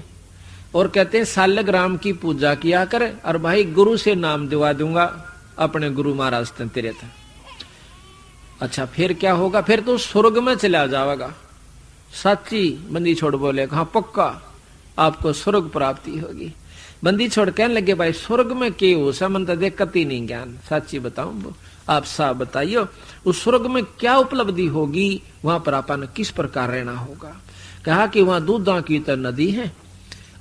और कहते हैं सालग्राम की पूजा किया कर, और भाई गुरु से नाम दिवा दूंगा, अपने गुरु महाराज तेरे थे। अच्छा, फिर क्या होगा? फिर तो स्वर्ग में चला जाएगा। सच्ची? बंदी छोड़ बोले, हाँ पक्का आपको स्वर्ग प्राप्ति होगी। बंदी छोड़ कहने लगे, भाई स्वर्ग में क्या हो सा, मन तो दिक्कत ही नहीं ज्ञान, सच्ची बताऊं आप साहब बताइयो, उस स्वर्ग में क्या उपलब्धि होगी, वहां पर अपन किस प्रकार रहना होगा। कहा कि वहां दूधा की तो नदी है,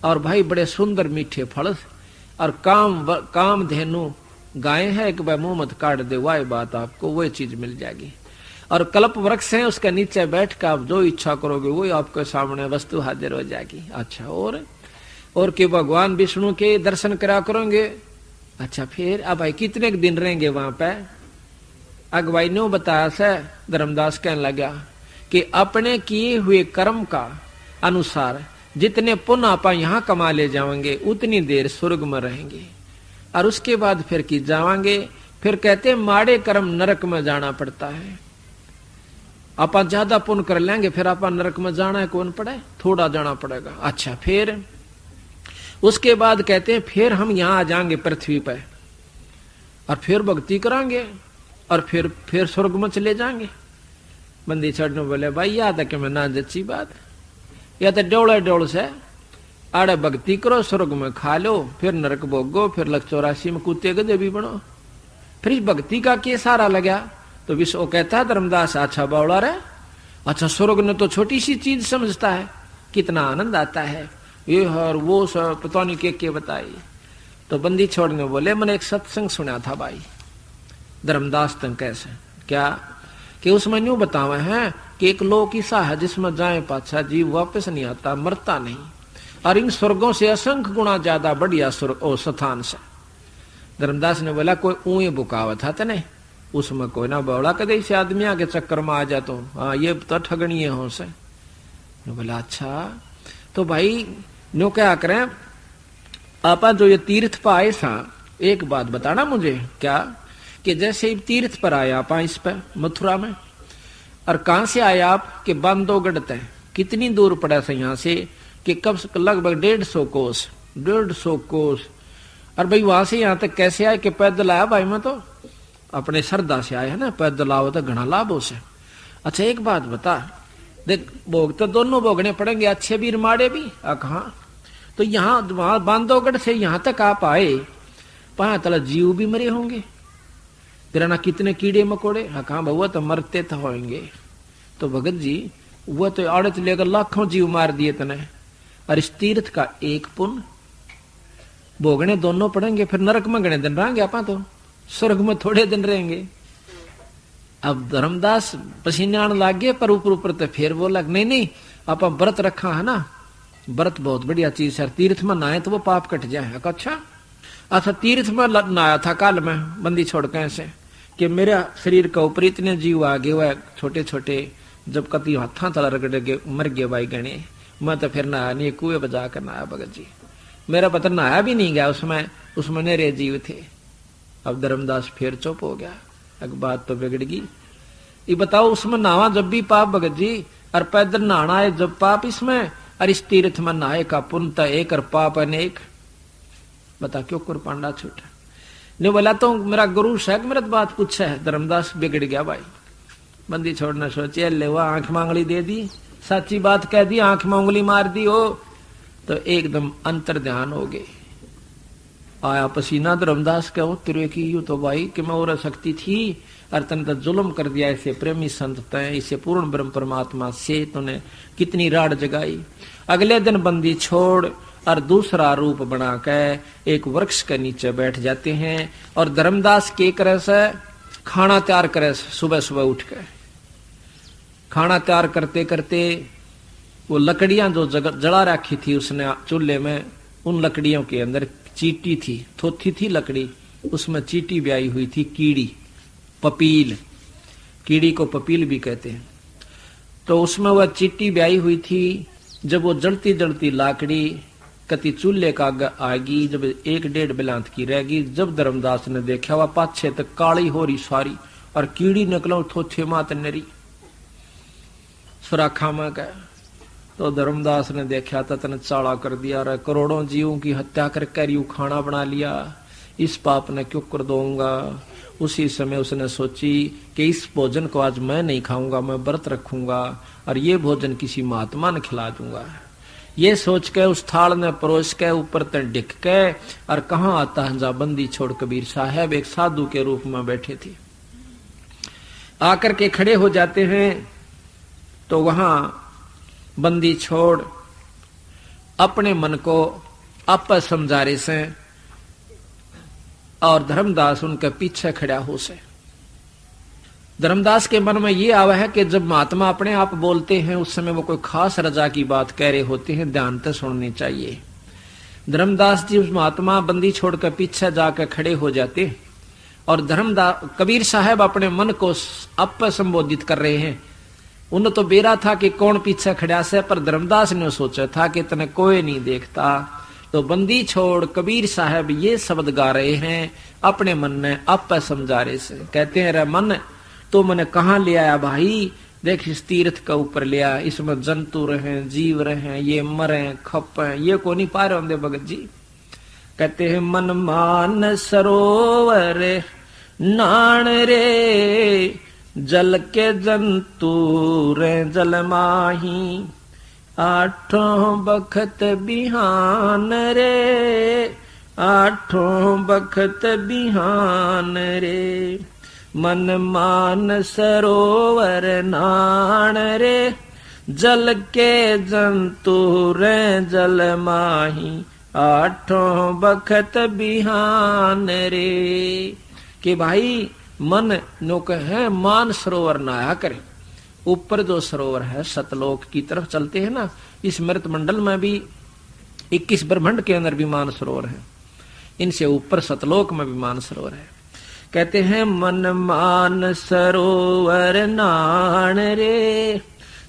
और भाई बड़े सुंदर मीठे फल, और काम धेनु गाय है, एक भाई मुंह मत काट दे, वही बात आपको वही चीज मिल जाएगी। और कल्प वृक्ष है, उसके नीचे बैठ कर आप जो इच्छा करोगे वही आपके सामने वस्तु हाजिर हो जाएगी। अच्छा, और कि भगवान विष्णु के दर्शन करा करोगे। अच्छा, फिर अब भाई कितने दिन रहेंगे वहां पे? अगवाई ने बताया से। धर्मदास कहने लगा कि अपने किए हुए कर्म का अनुसार जितने पुण्य आप यहाँ कमा ले जाएंगे उतनी देर स्वर्ग में रहेंगे, और उसके बाद फिर की जावांगे। फिर कहते माड़े कर्म नरक में जाना पड़ता है। आप ज्यादा पुण्य कर लेंगे, फिर आप नरक में जाना है कौन पड़े, थोड़ा जाना पड़ेगा। अच्छा, फिर उसके बाद कहते हैं फिर हम यहाँ आ जाएंगे पृथ्वी पे, और फिर भक्ति करांगे, और फिर स्वर्ग में चले जाएंगे। बंदी छोड़ने बोले भाई याद है कि मैं ना जच्ची बात या तो डोले डोल से आड़े भक्ति करो, स्वर्ग में खा लो, फिर नरक भोगो, फिर लख 84 में कुत्ते गधे भी बनो। फिर इस भक्ति का क्या सारा लगा? तो विश्व कहता है धर्मदास अच्छा बावड़ा रे, अच्छा स्वर्ग ने तो छोटी सी चीज समझता है, कितना आनंद आता है ये और वो सब पता नहीं के बताई। तो बंदी छोड़ने बोले मैंने एक सत्संग सुना था भाई धर्मदास तंग कैसे क्या कि उसमें यूं बतावे हैं कि एक लोक ऐसा है जिसमें जाए पाछा जीव वापस नहीं आता, मरता नहीं, और इन स्वर्गों से असंख्य गुना ज्यादा बढ़िया स्वर्ग और स्थान से। धर्मदास ने बोला कोई ऊए बुकावत था तने उसमें कोई ना बौड़ा कदे से आदमी आके चक्कर में आ जा तो हाँ ये तो ठगनी हो से। बोला अच्छा तो भाई नो क्या करें आपा जो ये तीर्थ पर आए था, एक बात बताना मुझे क्या कि जैसे तीर्थ पर आए आप इस पर मथुरा में, और कहां से आए आप कि बांधवगढ़ तय कितनी दूर पड़ा था यहाँ से कि कब लगभग 150 कोस 150 कोस। और भाई वहां से यहाँ तक कैसे आए कि पैदल आया भाई, मैं तो अपने श्रद्धा से आया है ना, पैदल आओ तो घना लाभ हो से। अच्छा एक बात बता देख भोग तो दोनों भोगने पड़ेंगे, अच्छे भी माड़े भी। कहा तो यहाँ वहां बांधवगढ़ से यहाँ तक आप आए, पहा तला जीव भी मरे होंगे, तेरा ना कितने कीड़े मकोड़े। कहा बहुआ तो मरते तो होंगे। तो भगत जी वो तो औरत लेकर लाखों जीव मार दिए तने, और इस तीर्थ का एक पुण्य भोगने दोनों पड़ेंगे, फिर नरक में गणे दिन रहेंगे आपा, तो स्वर्ग में थोड़े दिन रहेंगे। अब धर्मदास पसीने आने लाग गए, पर ऊपर तो फिर बोला नहीं नहीं आपा व्रत रखा है ना, व्रत बहुत बढ़िया चीज है, तीर्थ में नहाए तो वो पाप कट जाए। अच्छा तीर्थ में नहाया था काल में बंदी छोड़ के ऐसे कि मेरे शरीर का ऊपर इतने जीव आ गए हुए छोटे छोटे, जब कति हाथा तला रगड़ के मर गए भाई गणे, मैं तो फिर नहाया नहीं, कुएं बजा कर नहाया भगत जी, मेरा पता नहाया भी नहीं गया उसमें नेरे जीव थे। अब धर्मदास फिर चुप हो गया, एक बात तो बिगड़ गई। ये बताओ उसमें नहावा जब भी पाप भगत जी, और पैदल नहाना है जब पाप इसमें, और इस तीर्थ में नहाए का पुण्य तो एक और पाप अनेक। बता क्यों कुरपांडा छूटा? नहीं बोला तो मेरा गुरु साहब मेरा बात पूछा है। धर्मदास बिगड़ गया भाई, बंदी छोड़ना सोचे ले वो आंख मांगली दे दी, सच्ची बात कह दी, आंख में उंगली मार दी हो, तो एकदम अंतर ध्यान हो गए। आया पसीना धर्मदास का तेरे की यू तो भाई कि मैं और शक्ति थी, और तन तो जुल्म कर दिया इसे प्रेमी संत तय, इसे पूर्ण ब्रह्म परमात्मा से तूने कितनी राड जगाई। अगले दिन बंदी छोड़ और दूसरा रूप बना के एक वृक्ष के नीचे बैठ जाते हैं, और धर्मदास के करे से खाना तैयार करे, सुबह सुबह उठ के खाना तैयार करते करते वो लकड़ियां जो जला रखी थी उसने चूल्हे में, उन लकड़ियों के अंदर चीटी थी, थोथी थी लकड़ी, उसमें चीटी ब्याई हुई थी, कीड़ी पपील, कीड़ी को पपील भी कहते हैं। तो उसमें वह चीटी ब्याई हुई थी। जब वो जलती जलती लाकड़ी कति चूल्हे का आएगी, जब 1-1.5 बिलांत की रहेगी, जब धर्मदास ने देखा वह पाछे तक काली हो रही सारी, और कीड़ी निकलो थोथे मात नरी सुराखा में का। तो धर्मदास ने देखा तो तने चाड़ा कर दिया, रे करोड़ों जीवों की हत्या करके यूं खाना बना लिया, इस पाप ने क्यों कर दूंगा। उसी समय उसने सोची कि इस भोजन को आज मैं नहीं खाऊंगा, मैं व्रत रखूंगा, और ये भोजन किसी महात्मा ने खिला दूंगा। ये सोच के उस थाल ने परोस के ऊपर तक डिक के, और कहाँ आता है जा बंदी छोड़ कबीर साहब एक साधु के रूप में बैठे थे, आकर के खड़े हो जाते हैं। तो वहां बंदी छोड़ अपने मन को आप समझा रहे से, और धर्मदास उनके पीछे खड़ा हो से। धर्मदास के मन में ये आवा है कि जब महात्मा अपने आप बोलते हैं उस समय वो कोई खास रजा की बात कह रहे होते हैं, ध्यान से सुननी चाहिए। धर्मदास जी उस महात्मा बंदी छोड़कर पीछे जाकर खड़े हो जाते, और धर्मदास कबीर साहब अपने मन को आप संबोधित कर रहे हैं। उन्हें तो बेरा था कि कौन पीछे खड़ा से, पर धर्मदास ने सोचा था कि तने कोई नहीं देखता। तो बंदी छोड़ कबीर साहब ये शब्द गा रहे हैं, अपने मन ने आप समझा रहे से। कहते हैं रे मन तो मैंने कहाँ ले आया भाई, देख इस तीर्थ का ऊपर ले आया, इसमें जंतु रहे, जीव रहे, ये मरे खपे, ये को नहीं पा रहे होंगे भगत जी। कहते हैं मन मान सरोवर नान रे, जल के जंतु रे जल माही, आठों बखत बिहान रे, आठों बखत बिहान रे। मन मान सरोवर नाण रे, जल के जंतु रे जल माही, आठों बखत बिहान रे। कि भाई मन नोक है मान सरोवर नहाया करे। ऊपर जो सरोवर है सतलोक की तरफ चलते हैं ना, इस मृत मंडल में भी 21 ब्रह्मांड के अंदर भी मान सरोवर है, इनसे ऊपर सतलोक में भी मान सरोवर है। कहते हैं मन मान सरोवर नाण रे,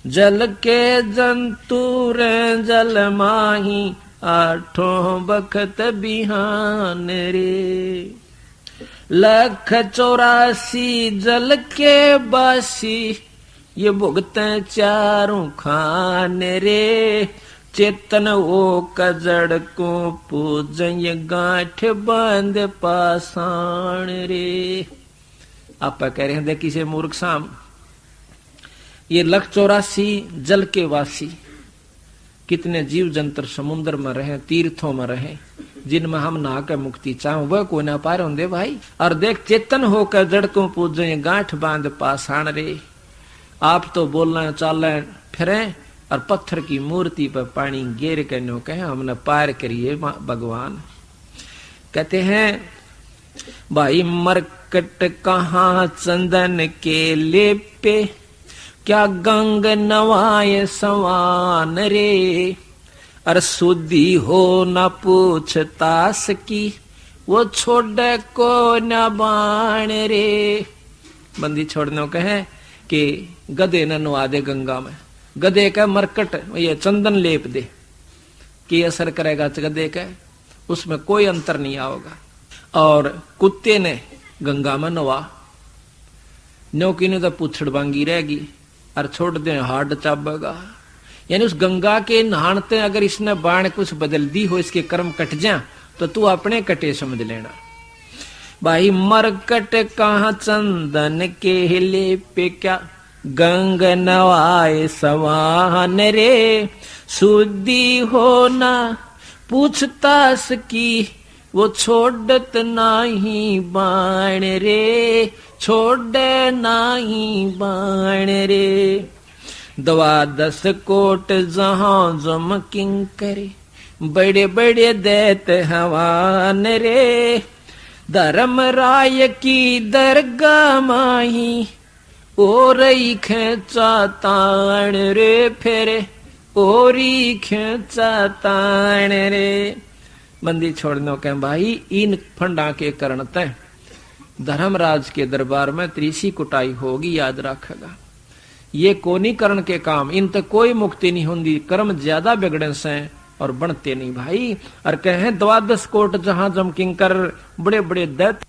जल के जंतु रे जल माही, आठों बखत बिहान रे। 184 जल के बासी, ये भुगते चारों खान रे। चेतन वो कजड़ को पूजय, गांठ बंद पाषाण रे। आप कह रहे हैं देखी से मूर्ख साम, ये 184 जल के वासी, कितने जीव जंतर समुद्र में रहे, तीर्थों में रहे, जिनमें हम नहा के मुक्ति चाहो वह कोई ना पार होंगे भाई। और देख चेतन होकर जड़ को पूजे, गांठ बांध पाषाण रे। आप तो बोलना चाले फिरे और पत्थर की मूर्ति पर पानी गेर के नो कहे हमने पार करिए भगवान। कहते हैं भाई मरकट कहाँ चंदन के लेपे, क्या गंग नवाए सवान रे। अर शुद्धि हो न पूछतास की, वो छोड़ को न बाण रे। बंदी छोड़ने को कहे कि गधे न नवा दे गंगा में, गधे का मरकट ये चंदन लेप दे कि असर करेगा गधे का, उसमें कोई अंतर नहीं आओगा। और कुत्ते ने गंगा में नवा, न्योकी ने तो पूछड़ बांगी रहेगी और छोड़ दे हार्ड चाबेगा। यानी उस गंगा के नहानते अगर इसने बाण कुछ बदल दी हो, इसके कर्म कट जा, तो तू अपने कटे समझ लेना। भाई मरकट कहाँ चंदन के लेपे, क्या गंग नवाए सवान रे। शुद्धि हो ना पूछतास की, वो छोड़त नाही बाण रे, छोड़ नाही बाण रे। 12 कोट जहां जम किंकरे, बड़े बड़े दैत हवान रे। धर्मराय की दरगाह माही, ओरई खेचा ताण रे फेरे, ओरी खेचा ताण रे। बंदी छोड़ने के भाई इन फंडा के कारण तय धर्मराज के दरबार में त्रिसी कुटाई होगी, याद रखेगा। ये कोनी करण के काम, इन तक कोई मुक्ति नहीं होती, कर्म ज्यादा बिगड़े से और बनते नहीं भाई। और कहे 12 कोट जहां जम किंकर, बड़े बड़े दैत्य